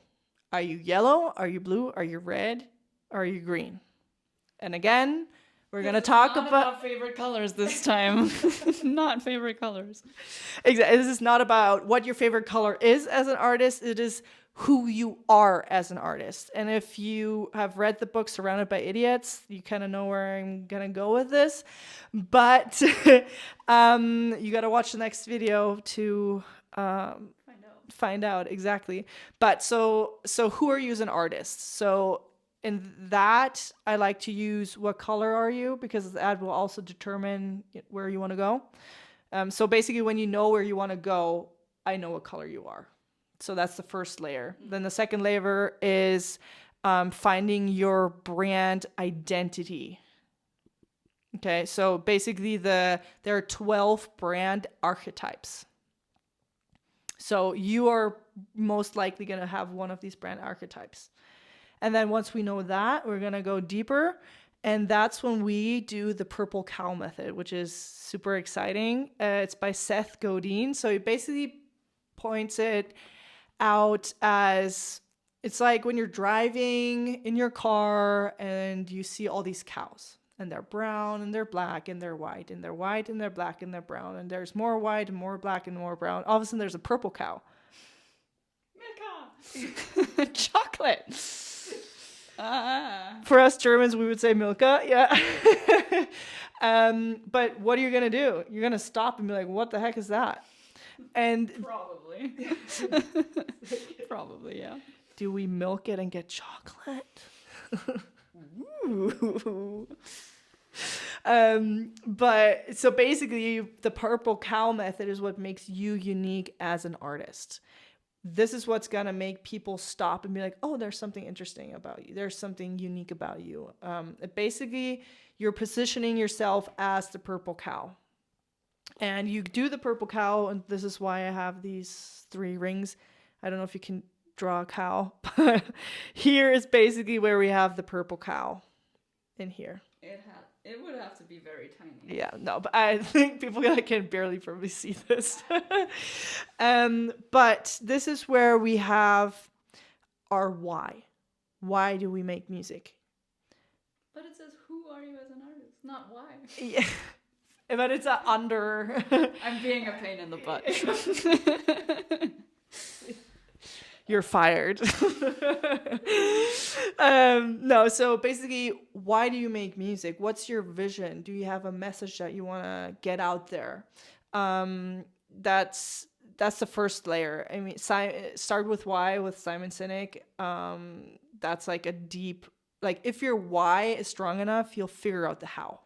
Are you yellow? Are you blue? Are you red? Are you green? And again, we're going to talk about favorite colors this time. Not favorite colors. Exactly. This is not about what your favorite color is as an artist. It is who you are as an artist. And if you have read the book Surrounded by Idiots, you kind of know where I'm going to go with this. But you got to watch the next video to find out exactly. But so who are you as an artist? So in that, I like to use what color are you, because that will also determine where you want to go. So basically, when you know where you want to go, I know what color you are. So that's the first layer. Then the second layer is finding your brand identity. Okay, so basically there are 12 brand archetypes. So you are most likely going to have one of these brand archetypes. And then once we know that, we're going to go deeper. And that's when we do the purple cow method, which is super exciting. It's by Seth Godin. So he basically points it out as, it's like when you're driving in your car and you see all these cows. And they're brown and they're black and they're white and they're white and they're black and they're brown. And there's more white and more black and more brown. All of a sudden there's a purple cow. Milka! Chocolate! For us Germans, we would say Milka, yeah. But what are you gonna do? You're gonna stop and be like, "What the heck is that?" And Probably. Probably, yeah. Do we milk it and get chocolate? Ooh. But so basically, the purple cow method is what makes you unique as an artist. This is what's going to make people stop and be like, oh, there's something interesting about you. There's something unique about you. Basically, you're positioning yourself as the purple cow. And you do the purple cow, and this is why I have these 3 rings. I don't know if you can draw a cow, but here is basically where we have the purple cow in here. It would have to be very tiny. Yeah, no, but I think people can barely probably see this. But this is where we have our why. Why do we make music? But it says, who are you as an artist? Not why. Yeah, but it's under. I'm being a pain in the butt. You're fired. No, so basically, why do you make music? What's your vision? Do you have a message that you want to get out there? That's the first layer. I mean, start with why with Simon Sinek. That's like a deep, like if your why is strong enough, you'll figure out the how.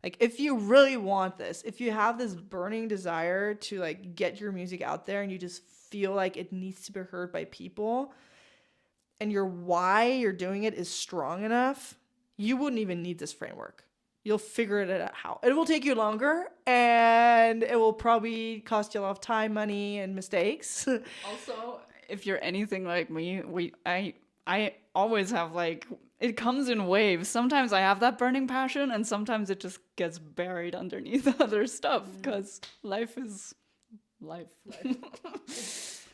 Like if you really want this, if you have this burning desire to like get your music out there and you just feel like it needs to be heard by people, and your why you're doing it is strong enough, you wouldn't even need this framework. You'll figure it out how. It will take you longer, and it will probably cost you a lot of time, money, and mistakes. Also, if you're anything like me, I always have like, it comes in waves. Sometimes I have that burning passion, and sometimes it just gets buried underneath other stuff because life is life.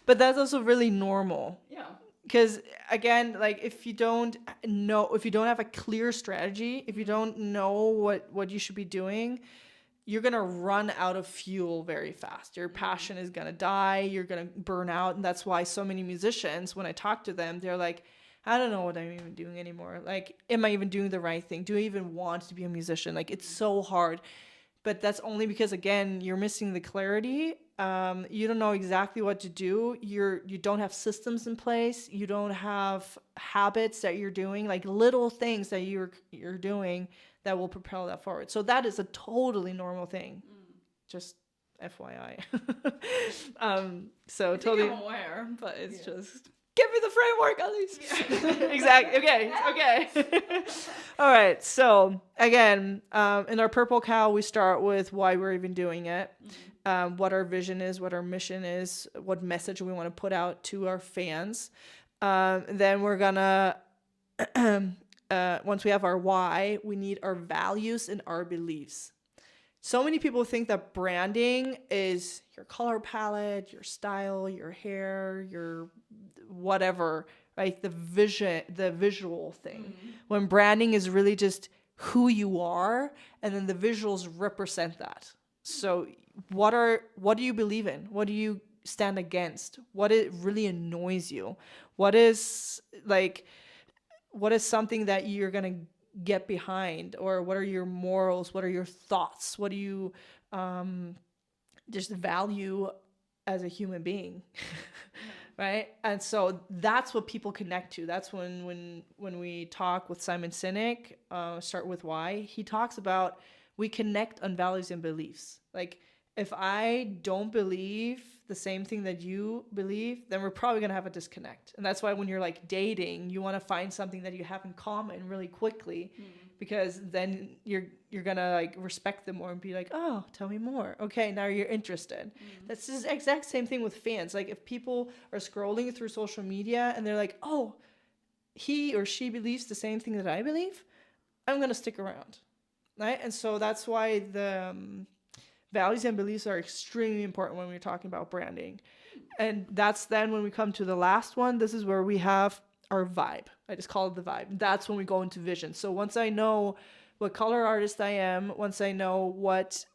But that's also really normal. Yeah. Because again, like if you don't have a clear strategy, if you don't know what you should be doing, you're going to run out of fuel very fast. Your passion is going to die. You're going to burn out. And that's why so many musicians, when I talk to them, they're like, I don't know what I'm even doing anymore. Like, am I even doing the right thing? Do I even want to be a musician? Like, it's so hard. But that's only because, again, you're missing the clarity. You don't know exactly what to do. You don't have systems in place. You don't have habits that you're doing, like little things that you're doing that will propel that forward. So that is a totally normal thing. Just FYI. So I think totally. I'm aware, but it's just give me the framework, Alise. Exactly. Okay. All right. So again, in our purple cow, we start with why we're even doing it, what our vision is, what our mission is, what message we want to put out to our fans. Then we're gonna, once we have our why, we need our values and our beliefs. So many people think that branding is your color palette, your style, your hair, your whatever, right? The vision, the visual thing. When branding is really just who you are, and then the visuals represent that. So what do you believe in? What do you stand against? What it really annoys you? What is something that you're gonna get behind, or what are your morals? What are your thoughts? What do you just value as a human being? Right? And so that's what people connect to. That's when we talk with Simon Sinek, start with why, he talks about we connect on values and beliefs. Like, if I don't believe the same thing that you believe, then we're probably going to have a disconnect. And that's why when you're like dating, you want to find something that you have in common really quickly, because then you're going to like respect them more and be like, oh, tell me more. Okay, now you're interested. That's the exact same thing with fans. Like, if people are scrolling through social media and they're like, oh, he or she believes the same thing that I believe, I'm going to stick around. Right? And so that's why the values and beliefs are extremely important when we're talking about branding. And that's then when we come to the last one. This is where we have our vibe. I just call it the vibe. That's when we go into vision. So once I know what color artist I am, once I know what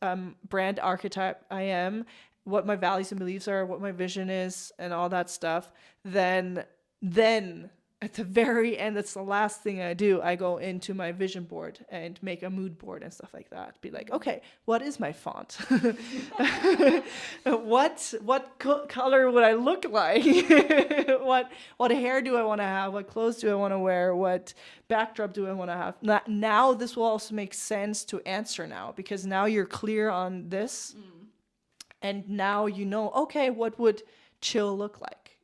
brand archetype I am, what my values and beliefs are, what my vision is, and all that stuff, then at the very end, that's the last thing I do. I go into my vision board and make a mood board and stuff like that. Be like, okay, what is my font? What color would I look like? what hair do I want to have? What clothes do I want to wear? What backdrop do I want to have? Now this will also make sense to answer now, because now you're clear on this, and now you know, okay, what would chill look like,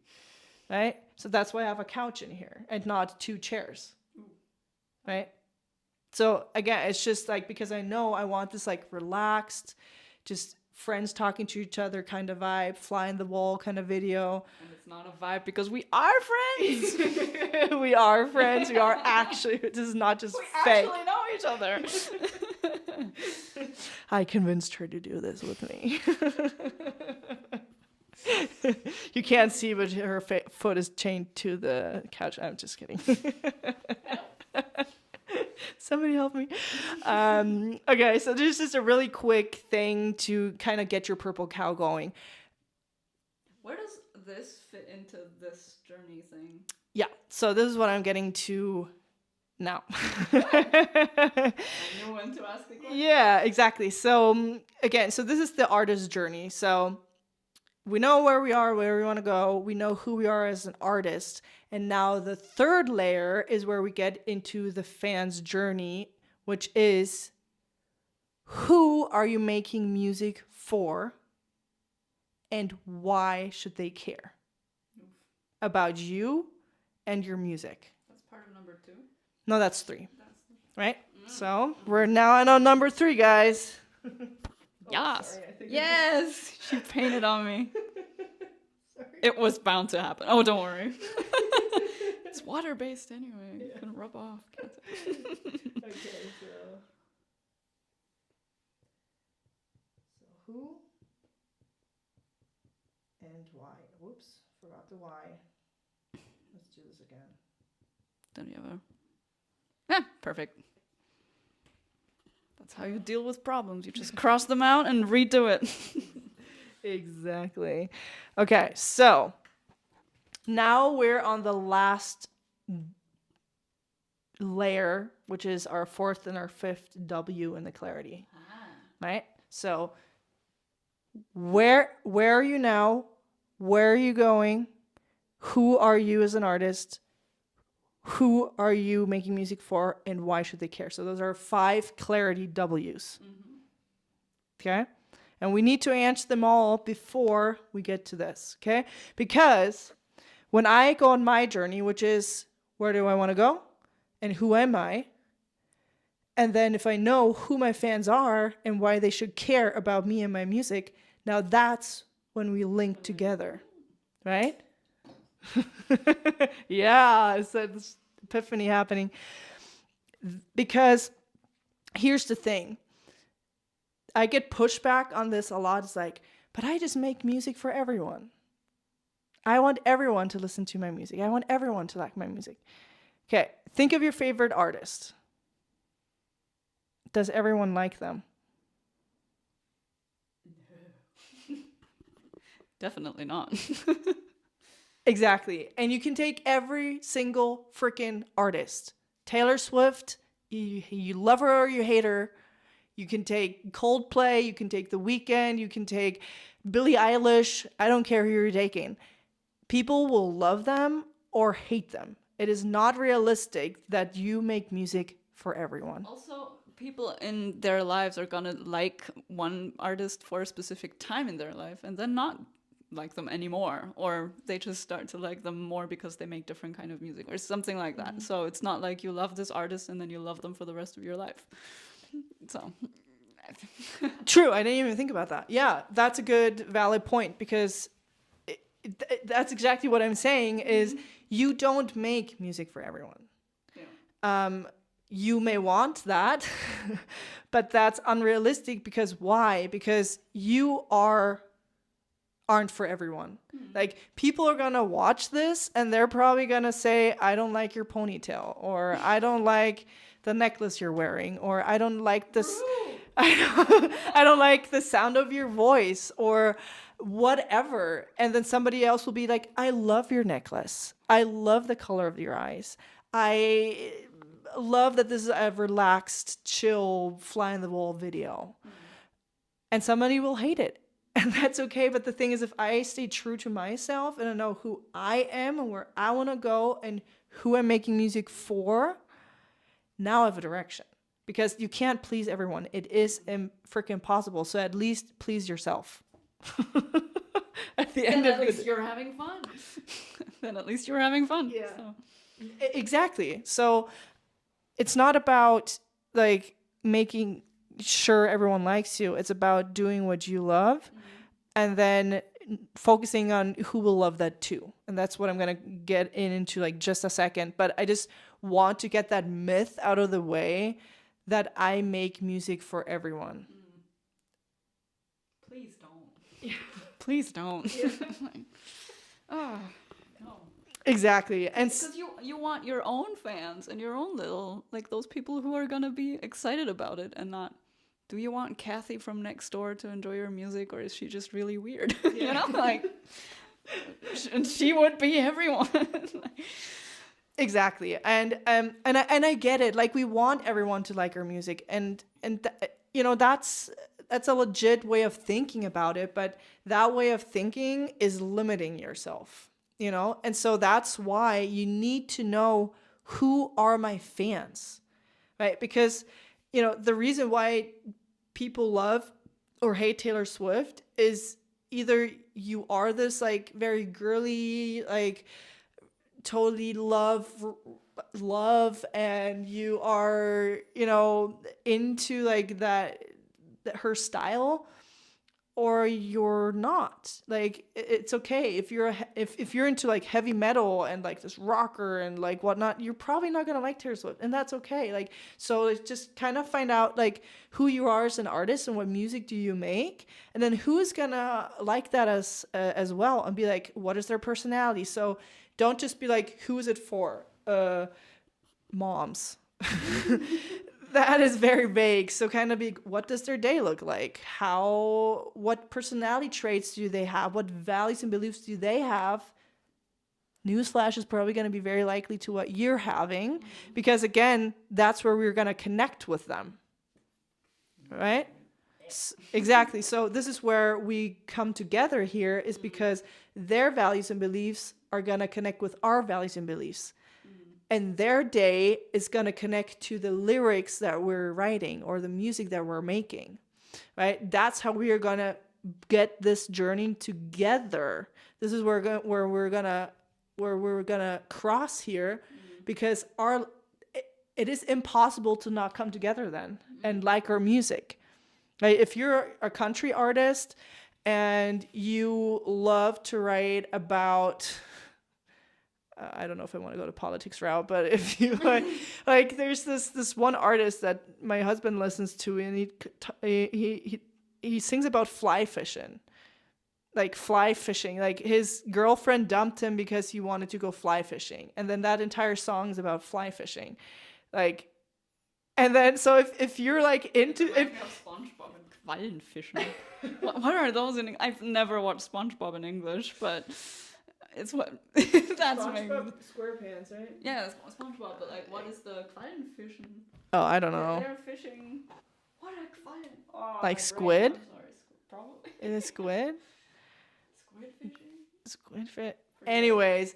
right? So that's why I have a couch in here and not 2 chairs, right? So again, it's just like, because I know I want this like relaxed, just friends talking to each other kind of vibe, fly in the wall kind of video. And it's not a vibe because we are friends. We are friends. We are actually, this is not just fake. We actually know each other. I convinced her to do this with me. You can't see, but her foot is chained to the couch. I'm just kidding. Somebody help me. Okay, so this is just a really quick thing to kind of get your purple cow going. Where does this fit into this journey thing? Yeah, so this is what I'm getting to now. I knew when to ask the question. Yeah, exactly. So again, so this is the artist's journey. So we know where we are, where we want to go. We know who we are as an artist. And now the third layer is where we get into the fan's journey, which is, who are you making music for, and why should they care about you and your music? That's part of number 2. No, that's 3. Right? So we're now on number 3, guys. Yes. Yes. She painted on me. It was bound to happen. Oh, don't worry. It's water-based anyway. Yeah. It's gonna rub off. Can't it? Okay, so who and why? Whoops, forgot the why. Let's do this again. Don't you ever? Yeah, perfect. That's how you deal with problems. You just cross them out and redo it. Exactly. Okay, so now we're on the last layer, which is our fourth and our fifth W in the clarity, right? So where are you now? Where are you going? Who are you as an artist? Who are you making music for, and why should they care? So those are 5 clarity W's. Okay? And we need to answer them all before we get to this, okay? Because when I go on my journey, which is where do I want to go and who am I? And then if I know who my fans are and why they should care about me and my music, now that's when we link together, right? Yeah, it's this epiphany happening. Because here's the thing. I get pushback on this a lot. It's like, but I just make music for everyone. I want everyone to listen to my music. I want everyone to like my music. Okay, think of your favorite artist. Does everyone like them? Definitely not. Exactly. And you can take every single freaking artist. Taylor Swift, you love her or you hate her. You can take Coldplay, you can take The Weeknd, you can take Billie Eilish. I don't care who you're taking. People will love them or hate them. It is not realistic that you make music for everyone. Also, people in their lives are gonna like one artist for a specific time in their life and then not like them anymore, or they just start to like them more because they make different kind of music or something like that. So it's not like you love this artist and then you love them for the rest of your life. So True, I didn't even think about that. Yeah, that's a good, valid point, because that's exactly what I'm saying is you don't make music for everyone. Yeah. You may want that, but that's unrealistic, because why? Because you aren't for everyone. Like, people are gonna watch this and they're probably gonna say, I don't like your ponytail, or I don't like the necklace you're wearing, or I don't like this, I don't like the sound of your voice, or whatever. And then somebody else will be like, I love your necklace. I love the color of your eyes. I love that this is a relaxed, chill, fly on the wall video. And somebody will hate it. And that's okay. But the thing is, if I stay true to myself and I know who I am and where I want to go and who I'm making music for, now I have a direction. Because you can't please everyone. It is freaking impossible. So at least please yourself. At the end then of at the least you're having fun. Then at least you're having fun. Yeah. So. Exactly. So it's not about like making sure everyone likes you. It's about doing what you love and then focusing on who will love that too. And that's what I'm going to get into like just a second. But I just want to get that myth out of the way that I make music for everyone. Please don't. Yeah. Please don't. Yeah. Oh, no. Exactly. And because you want your own fans and your own little, like, those people who are going to be excited about it, and not, do you want Kathy from next door to enjoy your music, or is she just really weird? Yeah. You know, like, and she would be everyone. Exactly. And I get it. Like, we want everyone to like our music, and you know, that's a legit way of thinking about it, but that way of thinking is limiting yourself, you know? And so that's why you need to know, who are my fans, right? Because, you know, the reason why people love or hate Taylor Swift is either you are this like very girly, like totally love and you are, you know, into like that her style, or you're not. Like, it's okay if you're if you're into like heavy metal and like this rocker and like whatnot, you're probably not gonna like Taylor Swift, and that's okay. Like, so it's just kind of find out like who you are as an artist and what music do you make, and then who is gonna like that as well, and be like, what is their personality? So don't just be like, who is it for? Moms. That is very vague. So kind of be, what does their day look like? What personality traits do they have? What values and beliefs do they have? Newsflash is probably going to be very likely to what you're having, because again, that's where we're going to connect with them. Right? Exactly. So this is where we come together here, is because their values and beliefs are going to connect with our values and beliefs. And their day is going to connect to the lyrics that we're writing or the music that we're making. Right? That's how we are going to get this journey together. This is where we're gonna cross here, because it is impossible to not come together then and like our music. Right? If you're a country artist and you love to write about, I don't know if I want to go to politics route, but if you like there's this one artist that my husband listens to, and he sings about fly fishing. Like fly fishing, like his girlfriend dumped him because he wanted to go fly fishing, and then that entire song is about fly fishing, like. And then so if you're like into SpongeBob and Quallenfischen. What are those in? I've never watched SpongeBob in English, but it's what that's SpongeBob SquarePants, right? Yeah, it's SpongeBob, but like, what is the Quallenfischen? Oh, I don't know. They're fishing. What are Quallen? Oh, like squid? I'm sorry, probably. Is it squid? Squid fishing. Squid fit. Anyways,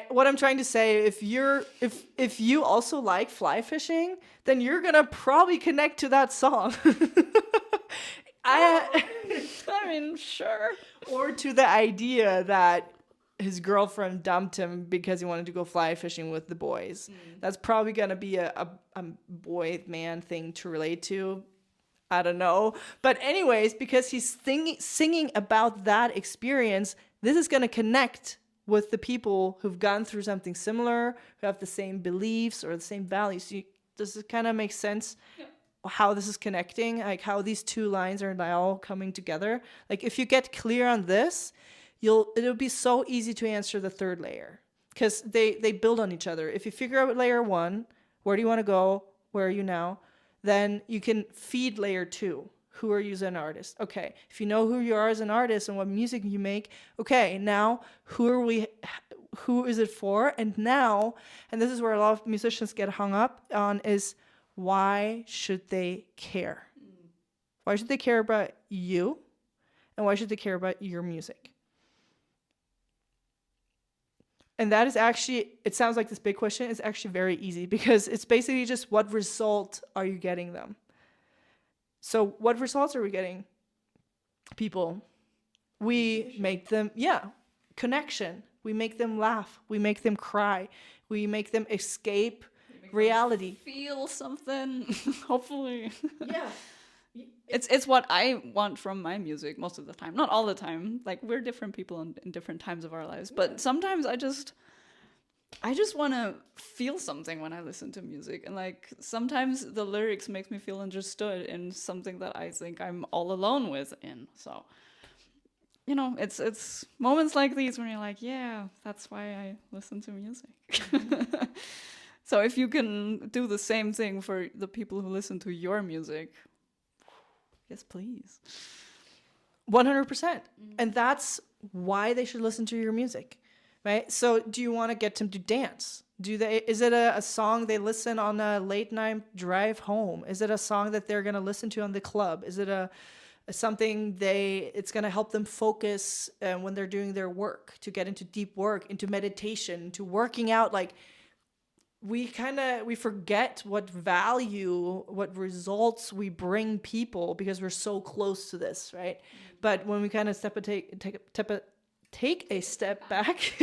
what I'm trying to say, if you also like fly fishing, then you're gonna probably connect to that song. I mean, sure. Or to the idea that his girlfriend dumped him because he wanted to go fly fishing with the boys. That's probably gonna be a boy man thing to relate to. I don't know. But anyways, because he's singing about that experience, this is gonna connect with the people who've gone through something similar, who have the same beliefs or the same values. Does it kind of make sense? Yeah. How this is connecting, like how these two lines are now coming together? Like if you get clear on this, it'll be so easy to answer the third layer, because they build on each other. If you figure out layer 1, where do you want to go? Where are you now? Then you can feed layer 2. Who are you as an artist? Okay, if you know who you are as an artist and what music you make, okay, now who is it for? And now, and this is where a lot of musicians get hung up on, is why should they care? Why should they care about you? And why should they care about your music? And that is actually, it sounds like this big question. It's actually very easy, because it's basically just, what result are you getting them? So what results are we getting? People. We make them, connection. We make them laugh. We make them cry. We make them escape reality. Feel something, hopefully. Yeah. It's what I want from my music most of the time. Not all the time. Like, we're different people in different times of our lives. But sometimes I just want to feel something when I listen to music. And like, sometimes the lyrics makes me feel understood in something that I think I'm all alone with in. So, you know, it's moments like these when you're like, yeah, that's why I listen to music. So if you can do the same thing for the people who listen to your music, yes, please. 100%. And that's why they should listen to your music. Right? So do you want to get them to dance? Is it a song they listen on a late night drive home? Is it a song that they're going to listen to on the club? Is it something it's going to help them focus when they're doing their work, to get into deep work, into meditation, into working out? Like, we forget what value, what results we bring people, because we're so close to this, right? But when we kind of take a step back.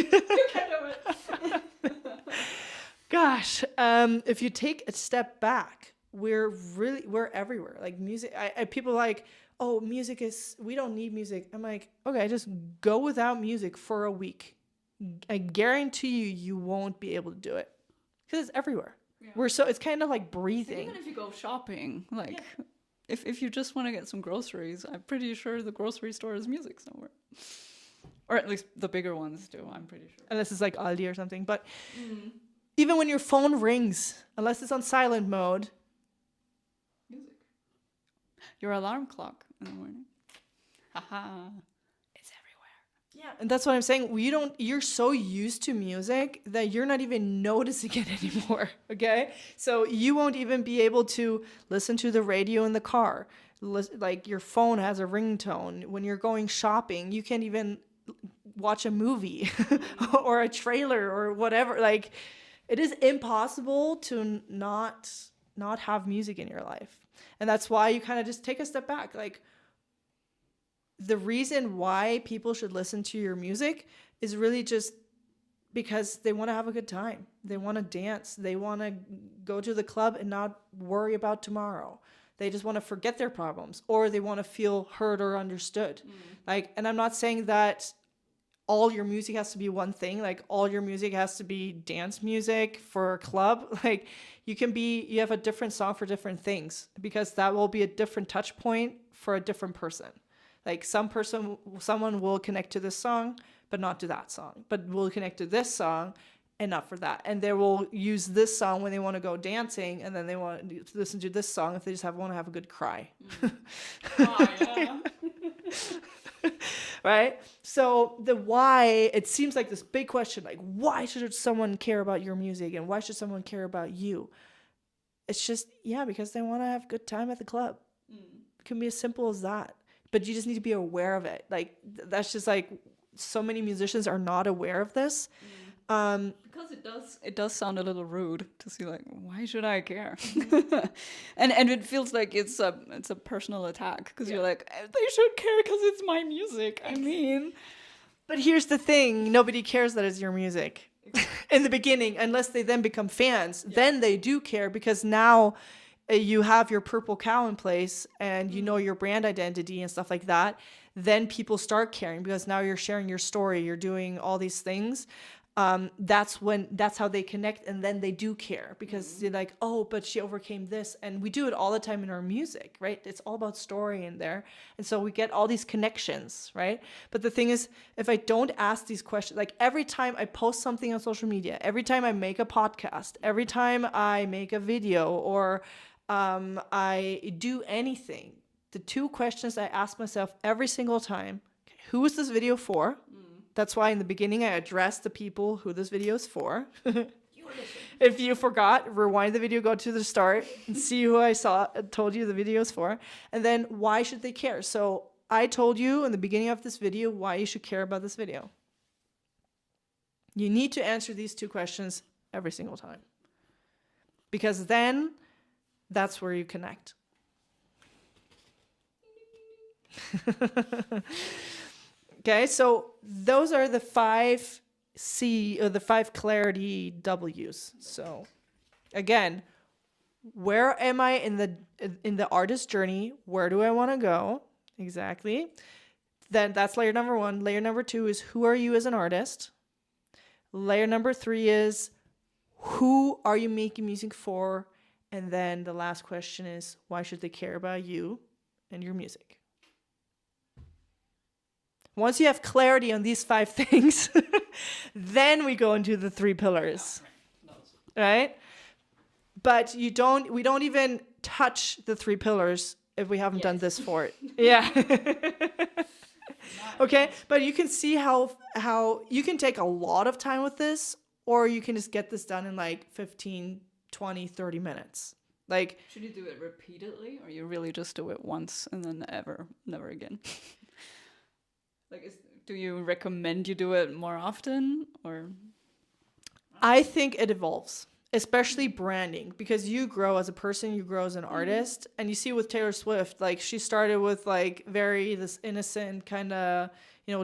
Gosh, if you take a step back, we're everywhere. Like music, people are like, oh, we don't need music. I'm like, okay, just go without music for a week. I guarantee you won't be able to do it, because it's everywhere. Yeah. It's kind of like breathing. Even if you go shopping, like, if you just want to get some groceries, I'm pretty sure the grocery store has music somewhere. Or at least the bigger ones do, I'm pretty sure. Unless it's like Aldi or something. But even when your phone rings, unless it's on silent mode. Music. Your alarm clock in the morning. Haha. It's everywhere. Yeah, and that's what I'm saying. You're so used to music that you're not even noticing it anymore. Okay. So you won't even be able to listen to the radio in the car. Like your phone has a ringtone. When you're going shopping, you can't even watch a movie or a trailer or whatever. Like it is impossible to not have music in your life. And that's why you kind of just take a step back. Like, the reason why people should listen to your music is really just because they want to have a good time. They want to dance. They want to go to the club and not worry about tomorrow. They just want to forget their problems, or they want to feel heard or understood. Like, and I'm not saying that all your music has to be one thing. Like all your music has to be dance music for a club. Like you have a different song for different things, because that will be a different touch point for a different person. Like someone will connect to this song, but not to that song, but will connect to this song and not for that. And they will use this song when they want to go dancing, and then they want to listen to this song if they just want to have a good cry. Oh, yeah. Right? So the why, it seems like this big question, like why should someone care about your music and why should someone care about you? It's just, yeah, because they want to have a good time at the club. It can be as simple as that. But you just need to be aware of it. Like that's just like so many musicians are not aware of this. Because it does sound a little rude to see like, why should I care? and it feels like it's a personal attack, because you're like, they should care because it's my music. I mean, but here's the thing, nobody cares that it's your music in the beginning, unless they then become fans. Then they do care, because now you have your purple cow in place and you know your brand identity and stuff like that. Then people start caring, because now you're sharing your story, you're doing all these things. That's how they connect, and then they do care, because they're like, oh, but she overcame this. And we do it all the time in our music, right? It's all about story in there, and so we get all these connections, right? But the thing is, if I don't ask these questions, like every time I post something on social media, every time I make a podcast, every time I make a video, or I do anything, the two questions I ask myself every single time: okay, who is this video for? That's why in the beginning I addressed the people who this video is for. If you forgot, rewind the video, go to the start, and see who I told you the video is for. And then why should they care? So I told you in the beginning of this video why you should care about this video. You need to answer these two questions every single time, because then that's where you connect. Okay, so those are the 5 C, or the 5 clarity W's. So again, where am I in the artist journey? Where do I want to go? Exactly. Then that's layer number 1. Layer number 2 is, who are you as an artist? Layer number 3 is, who are you making music for? And then the last question is, why should they care about you and your music? Once you have clarity on these 5 things, then we go into the 3 pillars, right? But we don't even touch the 3 pillars if we haven't done this for it. Yeah. Okay, but you can see how you can take a lot of time with this, or you can just get this done in like 15, 20, 30 minutes. Like, should you do it repeatedly, or you really just do it once and then never again? Like, do you recommend you do it more often, or? I think it evolves, especially branding, because you grow as a person, you grow as an artist, and you see with Taylor Swift, like she started with like this innocent kind of,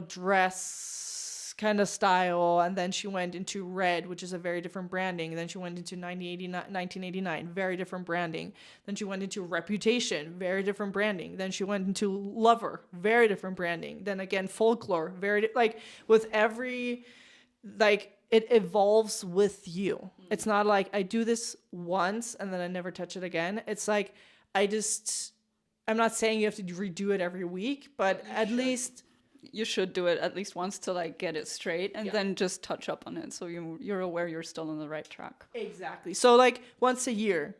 dress kind of style, and then she went into Red, which is a very different branding. And then she went into 1989, very different branding. Then she went into Reputation, very different branding. Then she went into Lover, very different branding. Then again, Folklore, like with every, like it evolves with you. It's not like I do this once and then I never touch it again. It's like I'm not saying you have to redo it every week, but at least you should do it at least once to like get it straight, and then just touch up on it so you're aware you're still on the right track. Exactly. So like once a year,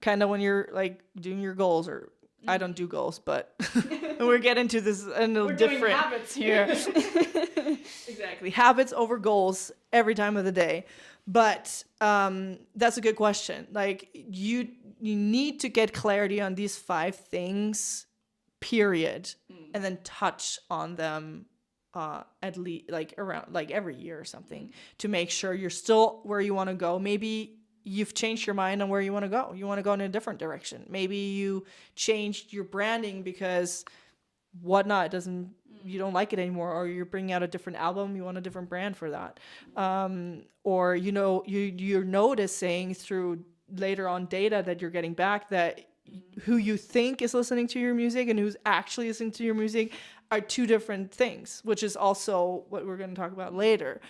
kind of when you're like doing your goals, or I don't do goals, but we're getting to this a little We're different. doing habits here. Exactly. Habits over goals every time of the day. But that's a good question. Like you need to get clarity on these 5 things, period, and then touch on them at least like around like every year or something to make sure you're still where you want to go. Maybe you've changed your mind on where you want to go. You want to go in a different direction. Maybe you changed your branding because whatnot doesn't, you don't like it anymore, or you're bringing out a different album, you want a different brand for that. Or you're noticing through later on data that you're getting back that who you think is listening to your music and who's actually listening to your music are 2 different things, which is also what we're going to talk about later.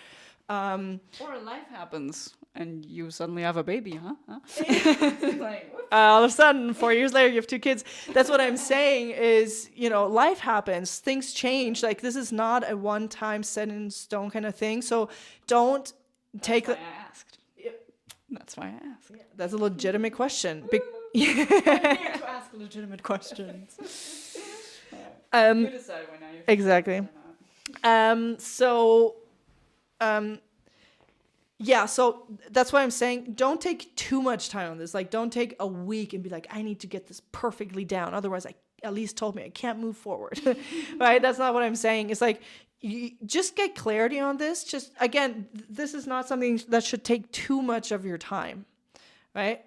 Or life happens and you suddenly have a baby, huh? Like, all of a sudden 4 years later you have 2 kids. That's what I'm saying is, life happens, things change. Like this is not a one-time set in stone kind of thing, so don't take that's why I asked. That's why I asked. That's a legitimate question. I'm here to ask legitimate questions. You decide when I Exactly. So that's why I'm saying don't take too much time on this. Like don't take a week and be like, I need to get this perfectly down. Otherwise, Alise told me I can't move forward. Right? That's not what I'm saying. It's like, you just get clarity on this. Just again, this is not something that should take too much of your time, right?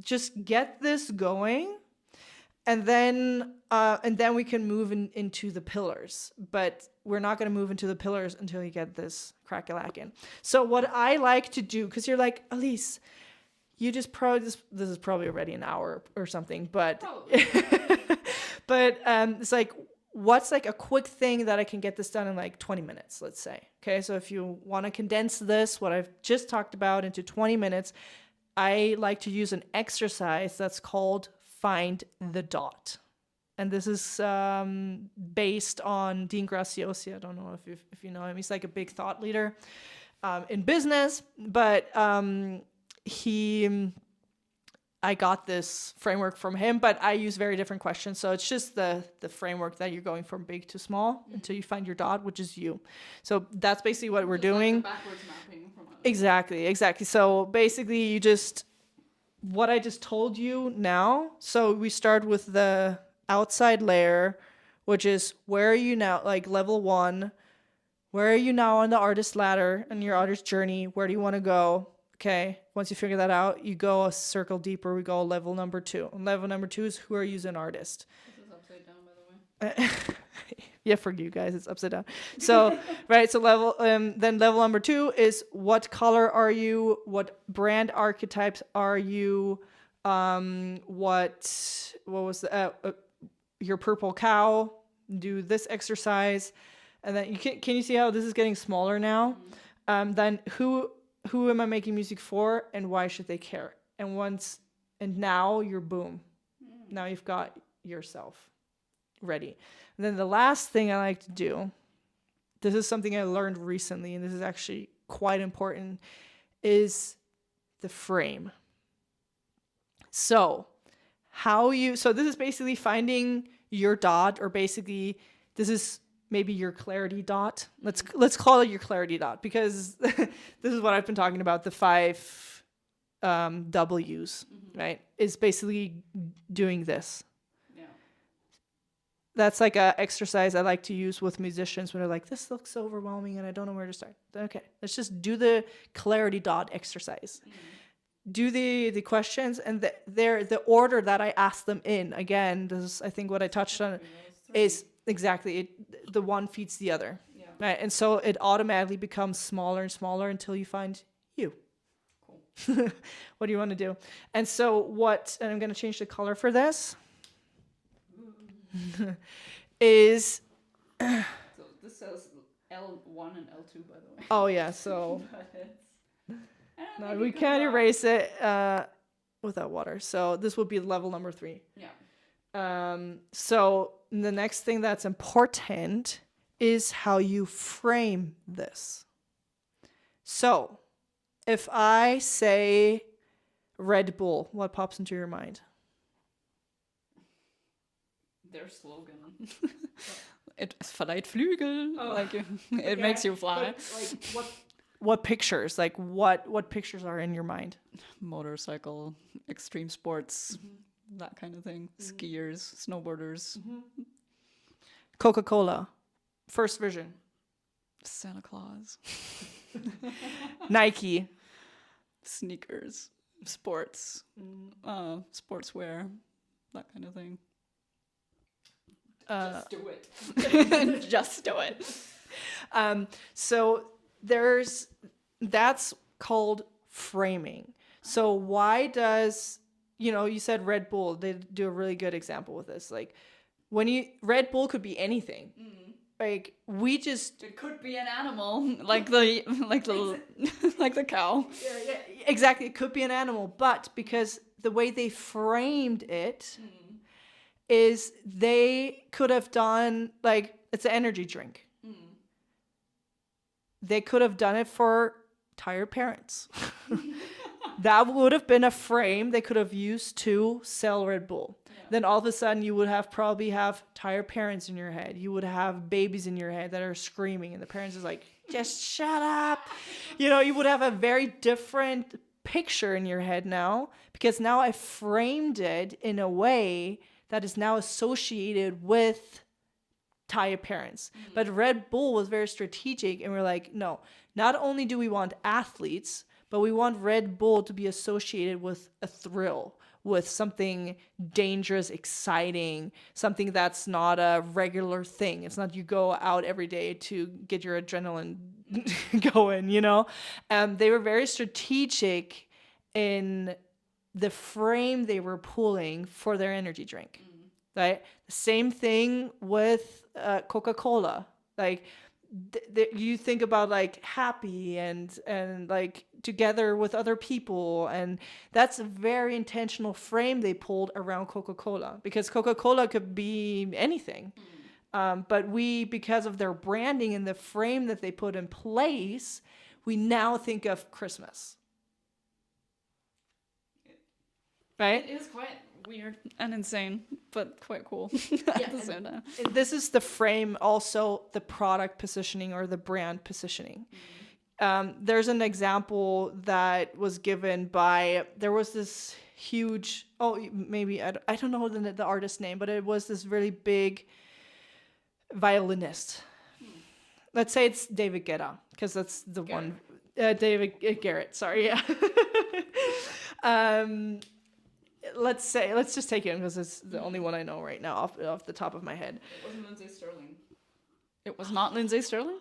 Just get this going. And then we can move into the pillars. But we're not going to move into the pillars until you get this crack-a-lackin'. So what I like to do, because you're like, Alise, you just this is probably already an hour or something. But, but it's like, what's like a quick thing that I can get this done in like 20 minutes, let's say. Okay, so if you want to condense this, what I've just talked about, into 20 minutes, I like to use an exercise that's called Find the Dot. And this is based on Dean Graziosi. I don't know if you know him. He's like a big thought leader in business. But I got this framework from him, but I use very different questions. So it's just the framework that you're going from big to small until you find your dot, which is you. So that's basically what we're doing. Like the backwards mapping from Exactly. So basically you just, what I just told you now. So we start with the outside layer, which is where are you now, like level 1, where are you now on the artist ladder and your artist journey? Where do you want to go? Okay, once you figure that out, you go a circle deeper. We go level number 2. And level number 2 is who are you as an artist. This is upside down, by the way. Yeah, for you guys, it's upside down. So, right, so then level number 2 is what color are you? What brand archetypes are you? What was your purple cow? Do this exercise. And then can you see how this is getting smaller now? Then who am I making music for and why should they care? And now you're boom. Now you've got yourself ready. And then the last thing I like to do, this is something I learned recently, and this is actually quite important, is the frame. So this is basically finding your dot, or basically this is maybe your clarity dot. Let's call it your clarity dot, because this is what I've been talking about, the 5 W's, right? Is basically doing this. Yeah. That's like a exercise I like to use with musicians when they're like, this looks so overwhelming and I don't know where to start. Okay, let's just do the clarity dot exercise. Do the questions, and the order that I ask them in. Again, this is, I think, what I touched on is exactly the one feeds the other. Yeah. Right? And so it automatically becomes smaller and smaller until you find you. Cool. What do you want to do? And so and I'm going to change the color for this, is... So this says L1 and L2, by the way. Oh, yeah, so... No, we can't erase it without water. So this would be level number 3. Yeah. So the next thing that's important is how you frame this. So if I say Red Bull, what pops into your mind? Their slogan. It verleiht Flügel. Like it makes you fly. But, like, what pictures? Like what pictures are in your mind? Motorcycle, extreme sports, that kind of thing. Skiers, snowboarders, Coca-Cola, first vision. Santa Claus, Nike. sneakers, sports, sportswear, that kind of thing. Just do it. Just do it. So that's called framing. So why does, you said Red Bull, they do a really good example with this. Like Red Bull could be anything. Like it could be an animal, like the like the cow. Yeah, exactly. It could be an animal, but because the way they framed it is they could have done, like, it's an energy drink. They could have done it for tired parents. That would have been a frame they could have used to sell Red Bull. Yeah. Then all of a sudden you would probably have tired parents in your head. You would have babies in your head that are screaming and the parents is like, just shut up. You would have a very different picture in your head now, because now I framed it in a way that is now associated with tired parents. But Red Bull was very strategic, and we're like, no, not only do we want athletes, but we want Red Bull to be associated with a thrill, with something dangerous, exciting, something that's not a regular thing. It's not you go out every day to get your adrenaline going, They were very strategic in the frame they were pulling for their energy drink, right? The same thing with Coca-Cola. Like, you think about like happy and like together with other people, and that's a very intentional frame they pulled around Coca-Cola, because Coca-Cola could be anything. But because of their branding and the frame that they put in place, we now think of Christmas. Right? It is quite weird and insane, but quite cool at the same time. This is the frame, also the product positioning or the brand positioning. There's an example that was given by, there was this huge, maybe, I don't know the artist's name, but it was this really big violinist. Let's say it's David Guetta, because that's the Garrett. One. David Garrett, sorry, yeah. Let's just take him, because it's the only one I know right now off the top of my head. It wasn't Lindsay Sterling. It was not Lindsay Sterling?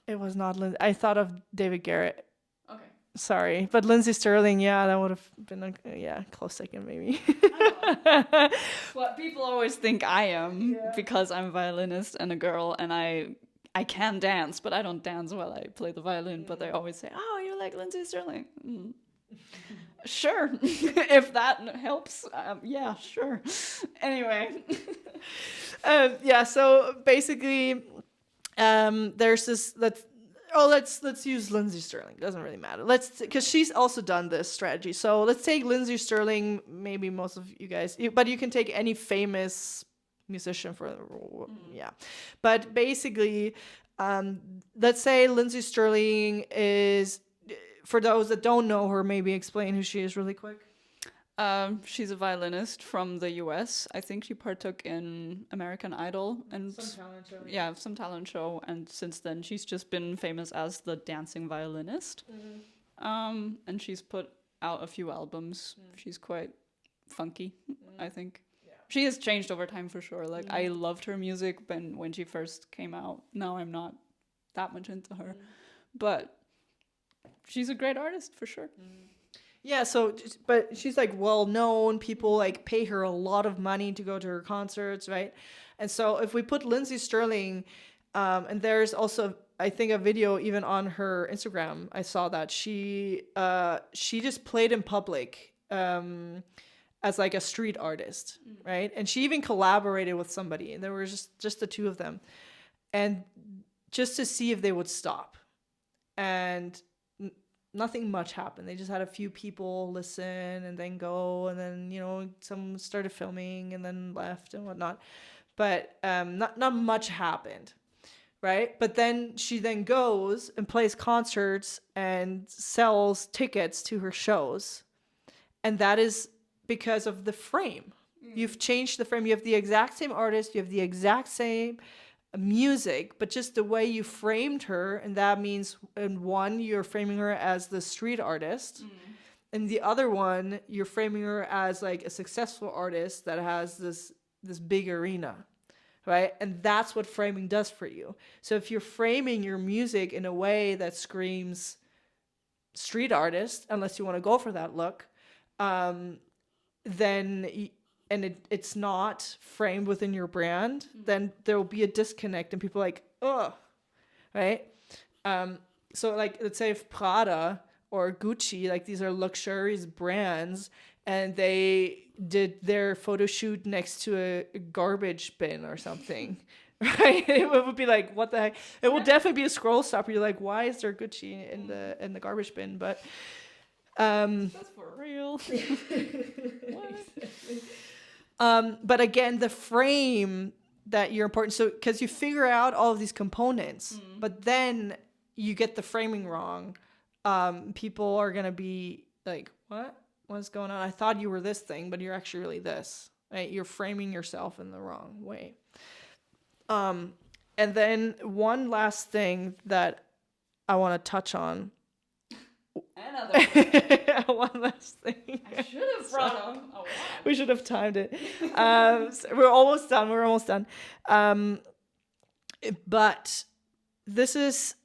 It was not Lindsay. I thought of David Garrett. Okay. Sorry. But Lindsay Sterling, yeah, that would have been a close second maybe. What people always think I am, because I'm a violinist and a girl, and I can dance, but I don't dance while I play the violin. But they always say, oh, you're like Lindsay Sterling. Sure. If that helps. Yeah, sure. Anyway. So basically, there's this, let's use Lindsay Sterling. Doesn't really matter. Because she's also done this strategy. So let's take Lindsay Sterling, maybe most of you guys, but you can take any famous musician yeah. But basically, let's say Lindsay Sterling is, for those that don't know her, maybe explain who she is really quick. She's a violinist from the US. I think she partook in American Idol and some talent show. Yeah, some talent show. And since then, she's just been famous as the dancing violinist. And she's put out a few albums. She's quite funky, I think. Yeah. She has changed over time for sure. Like, I loved her music when she first came out. Now I'm not that much into her, but she's a great artist for sure. Yeah, but she's like well known. People like pay her a lot of money to go to her concerts, right? And so if we put Lindsay Sterling, and there's also, I think, a video even on her Instagram, I saw that she just played in public as like a street artist, right? And she even collaborated with somebody, and there were just the two of them, and just to see if they would stop. And nothing much happened. They just had a few people listen and then go, and then, you know, some started filming and then left and whatnot. But not much happened, right? But then she then goes and plays concerts and sells tickets to her shows. And that is because of the frame. You've changed the frame. You have the exact same artist, you have the exact same music, but just the way you framed her. And that means in one, you're framing her as the street artist. And the other one, you're framing her as like a successful artist that has this big arena, right? And that's what framing does for you. So if you're framing your music in a way that screams street artist, unless you want to go for that look, then it's not framed within your brand, then there will be a disconnect and people are like, oh, right? So like, let's say if Prada or Gucci, like these are luxurious brands, and they did their photo shoot next to a garbage bin or something, right? It would be like, what the heck? It will definitely be a scroll stopper. You're like, why is there Gucci in the garbage bin? But That's for real. What? But again, the frame that you're important. So because you figure out all of these components, but then you get the framing wrong, people are gonna be like, what's going on? I thought you were this thing, but you're actually really this, right? You're framing yourself in the wrong way. And then one last thing that I want to touch on. Another one. One last thing. I should have brought up a lot. We should have timed it. So we're almost done. But this is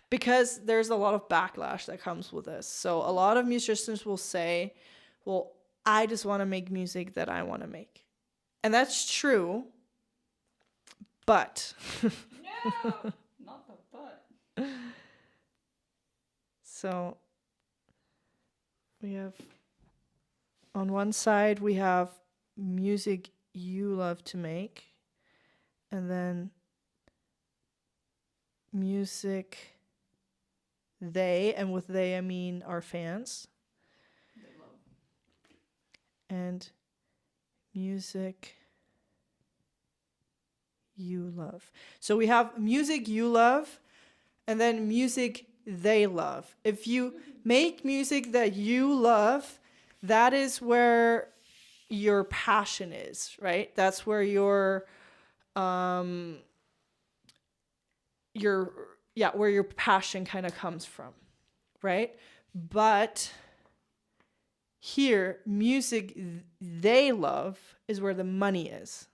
because there's a lot of backlash that comes with this. So a lot of musicians will say, well, I just want to make music that I want to make. And that's true. But No, not the but. So we have, on one side, we have music you love to make, and then music they, and with they I mean our fans, They love. and music you love. So we have music you love, and then music they love. If you make music that you love, that is where your passion is, right? That's where your where your passion kind of comes from, right? But here, music they love is where the money is.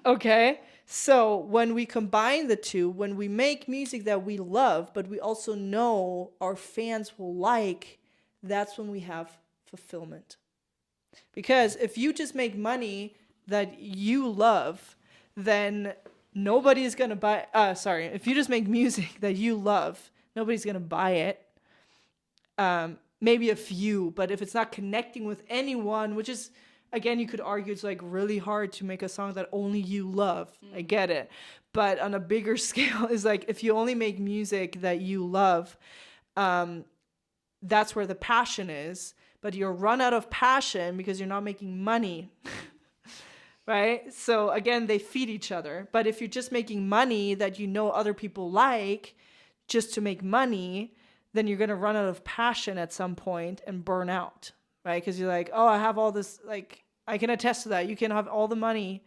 Okay? So when we combine the two, when we make music that we love, but we also know our fans will like, that's when we have fulfillment. Because if you just make money that you love, then nobody's going to buy, if you just make music that you love, nobody's going to buy it. Maybe a few, but if it's not connecting with anyone, which is, again, you could argue it's like really hard to make a song that only you love. I get it. But on a bigger scale, is like if you only make music that you love, that's where the passion is. But you'll run out of passion because you're not making money. Right? So again, they feed each other. But if you're just making money that you know other people like just to make money, then you're going to run out of passion at some point and burn out. Right? Because you're like, oh, I have all this, like, I can attest to that. You can have all the money,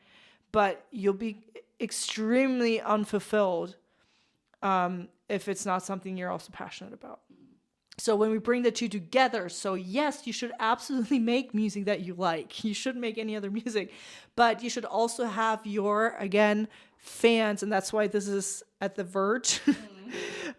but you'll be extremely unfulfilled if it's not something you're also passionate about. So when we bring the two together, so yes, you should absolutely make music that you like. You shouldn't make any other music, but you should also have your, again, fans, and that's why this is at the verge.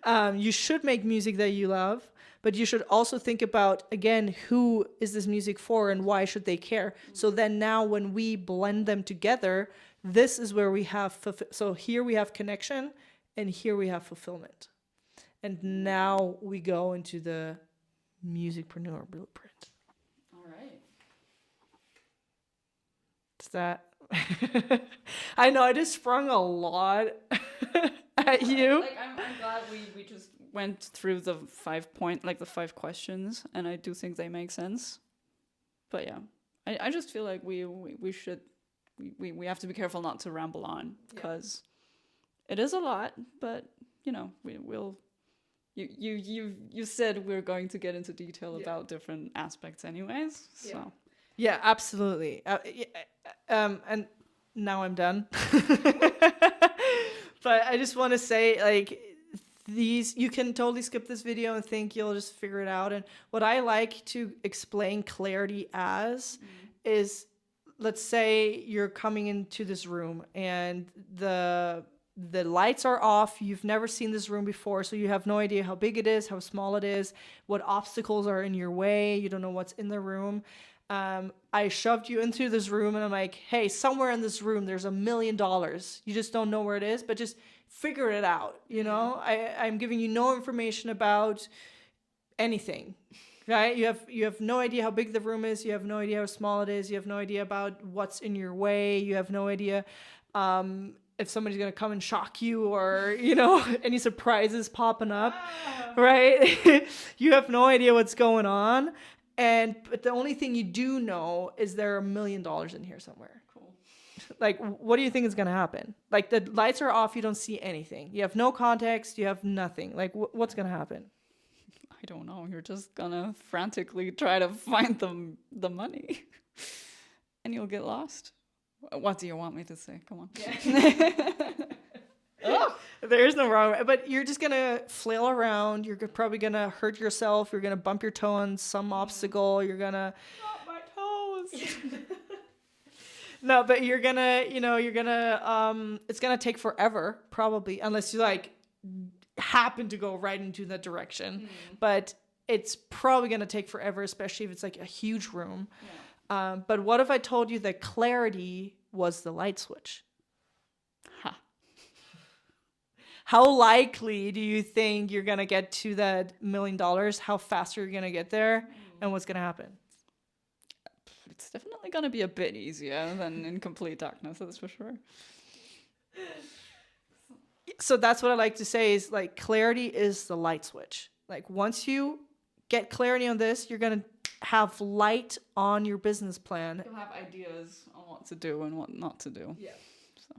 You should make music that you love. But you should also think about, again, who is this music for and why should they care? So then now when we blend them together, this is where we have, so here we have connection and here we have fulfillment. And now we go into the Musicpreneur blueprint. All right. Is that, I know I just sprung a lot at you. Like I'm glad that, we just went through the 5 questions, and I do think they make sense. But yeah, I just feel like we have to be careful not to ramble on, because it is a lot. But we'll. You said we're going to get into detail about different aspects, anyways. So yeah, absolutely. And now I'm done. But I just want to say, like, you can totally skip this video and think you'll just figure it out. And what I like to explain clarity as is, let's say you're coming into this room and the lights are off. You've never seen this room before, so you have no idea how big it is, how small it is, what obstacles are in your way. You don't know what's in the room. I shoved you into this room and I'm like, hey, somewhere in this room there's $1 million. You just don't know where it is, but just figure it out. I'm giving you no information about anything, right? You have no idea how big the room is. You have no idea how small it is. You have no idea about what's in your way. You have no idea if somebody's going to come and shock you, or, any surprises popping up, right? You have no idea what's going on. But the only thing you do know is there are $1 million in here somewhere. cool. Like, what do you think is going to happen? Like, the lights are off. You don't see anything. You have no context. You have nothing. Like, what's going to happen? I don't know. You're just gonna frantically try to find the money, and you'll get lost. What do you want me to say? Come on. There's no wrong way. But you're just going to flail around. You're probably going to hurt yourself. You're going to bump your toe on some obstacle. You're going to... Not my toes. No, but you're going to, it's going to take forever, probably, unless you, like, happen to go right into that direction. But it's probably going to take forever, especially if it's, like, a huge room. Yeah. But what if I told you that clarity was the light switch? How likely do you think you're going to get to that $1 million? How fast are you going to get there? And what's going to happen? It's definitely going to be a bit easier than in complete darkness, that's for sure. So that's what I like to say is, like, clarity is the light switch. Like, once you get clarity on this, you're going to have light on your business plan. You'll have ideas on what to do and what not to do. Yeah. So,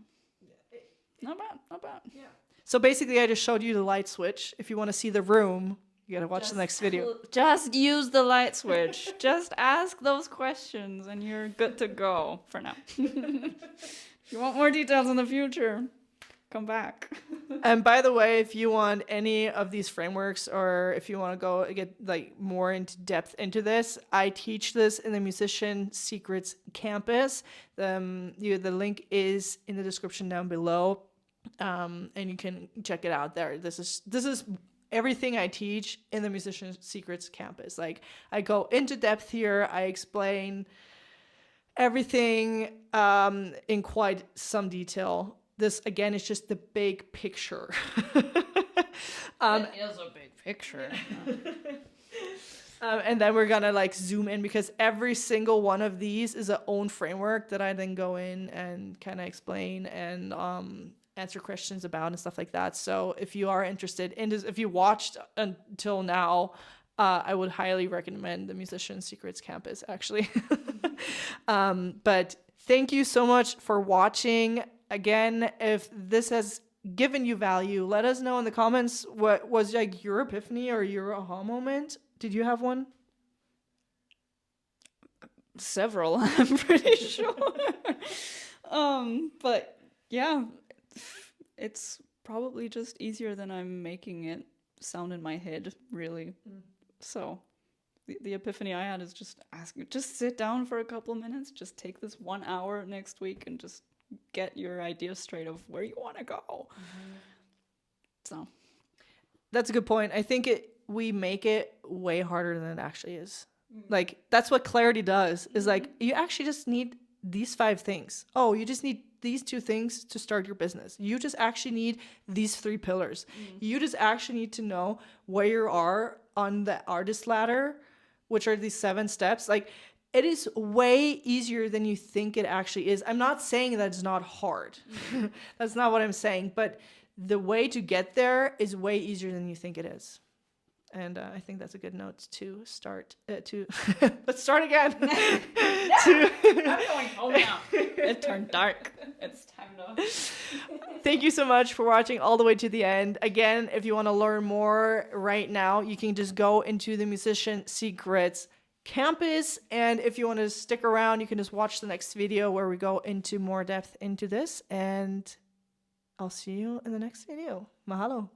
not bad. Yeah. So basically, I just showed you the light switch. If you want to see the room, you got to watch the next video. Just use the light switch. Just ask those questions and you're good to go for now. If you want more details in the future, come back. And by the way, if you want any of these frameworks, or if you want to go get, like, more into depth into this, I teach this in the Musician Secrets Campus. The link is in the description down below. And you can check it out there. This is everything I teach in the Musician Secrets Campus. Like, I go into depth here. I explain everything in quite some detail. This, again, is just the big picture. It is a big picture. And then we're gonna, like, zoom in, because every single one of these is a own framework that I then go in and kind of explain and answer questions about and stuff like that. So if you are interested in this, if you watched until now, I would highly recommend the Musician Secrets Campus, actually. But thank you so much for watching. Again, if this has given you value, let us know in the comments what was, like, your epiphany or your aha moment. Did you have one? Several, I'm pretty sure. But yeah, it's probably just easier than I'm making it sound in my head, really. So the epiphany I had is just sit down for a couple of minutes, just take this 1 hour next week and just get your ideas straight of where you want to go. So that's a good point. I think we make it way harder than it actually is. Like, that's what clarity does, is, like, you actually just need these 5 things. Oh, you just need these 2 things to start your business. You just actually need these 3 pillars. You just actually need to know where you are on the artist ladder, which are these 7 steps. Like, it is way easier than you think it actually is. I'm not saying that it's not hard. That's not what I'm saying. But the way to get there is way easier than you think it is. And I think that's a good note to start. Let's start again. I'm going home now. It turned dark. It's time to. Thank you so much for watching all the way to the end. Again, if you want to learn more right now, you can just go into the Musician Secrets campus. And if you want to stick around, you can just watch the next video where we go into more depth into this. And I'll see you in the next video. Mahalo.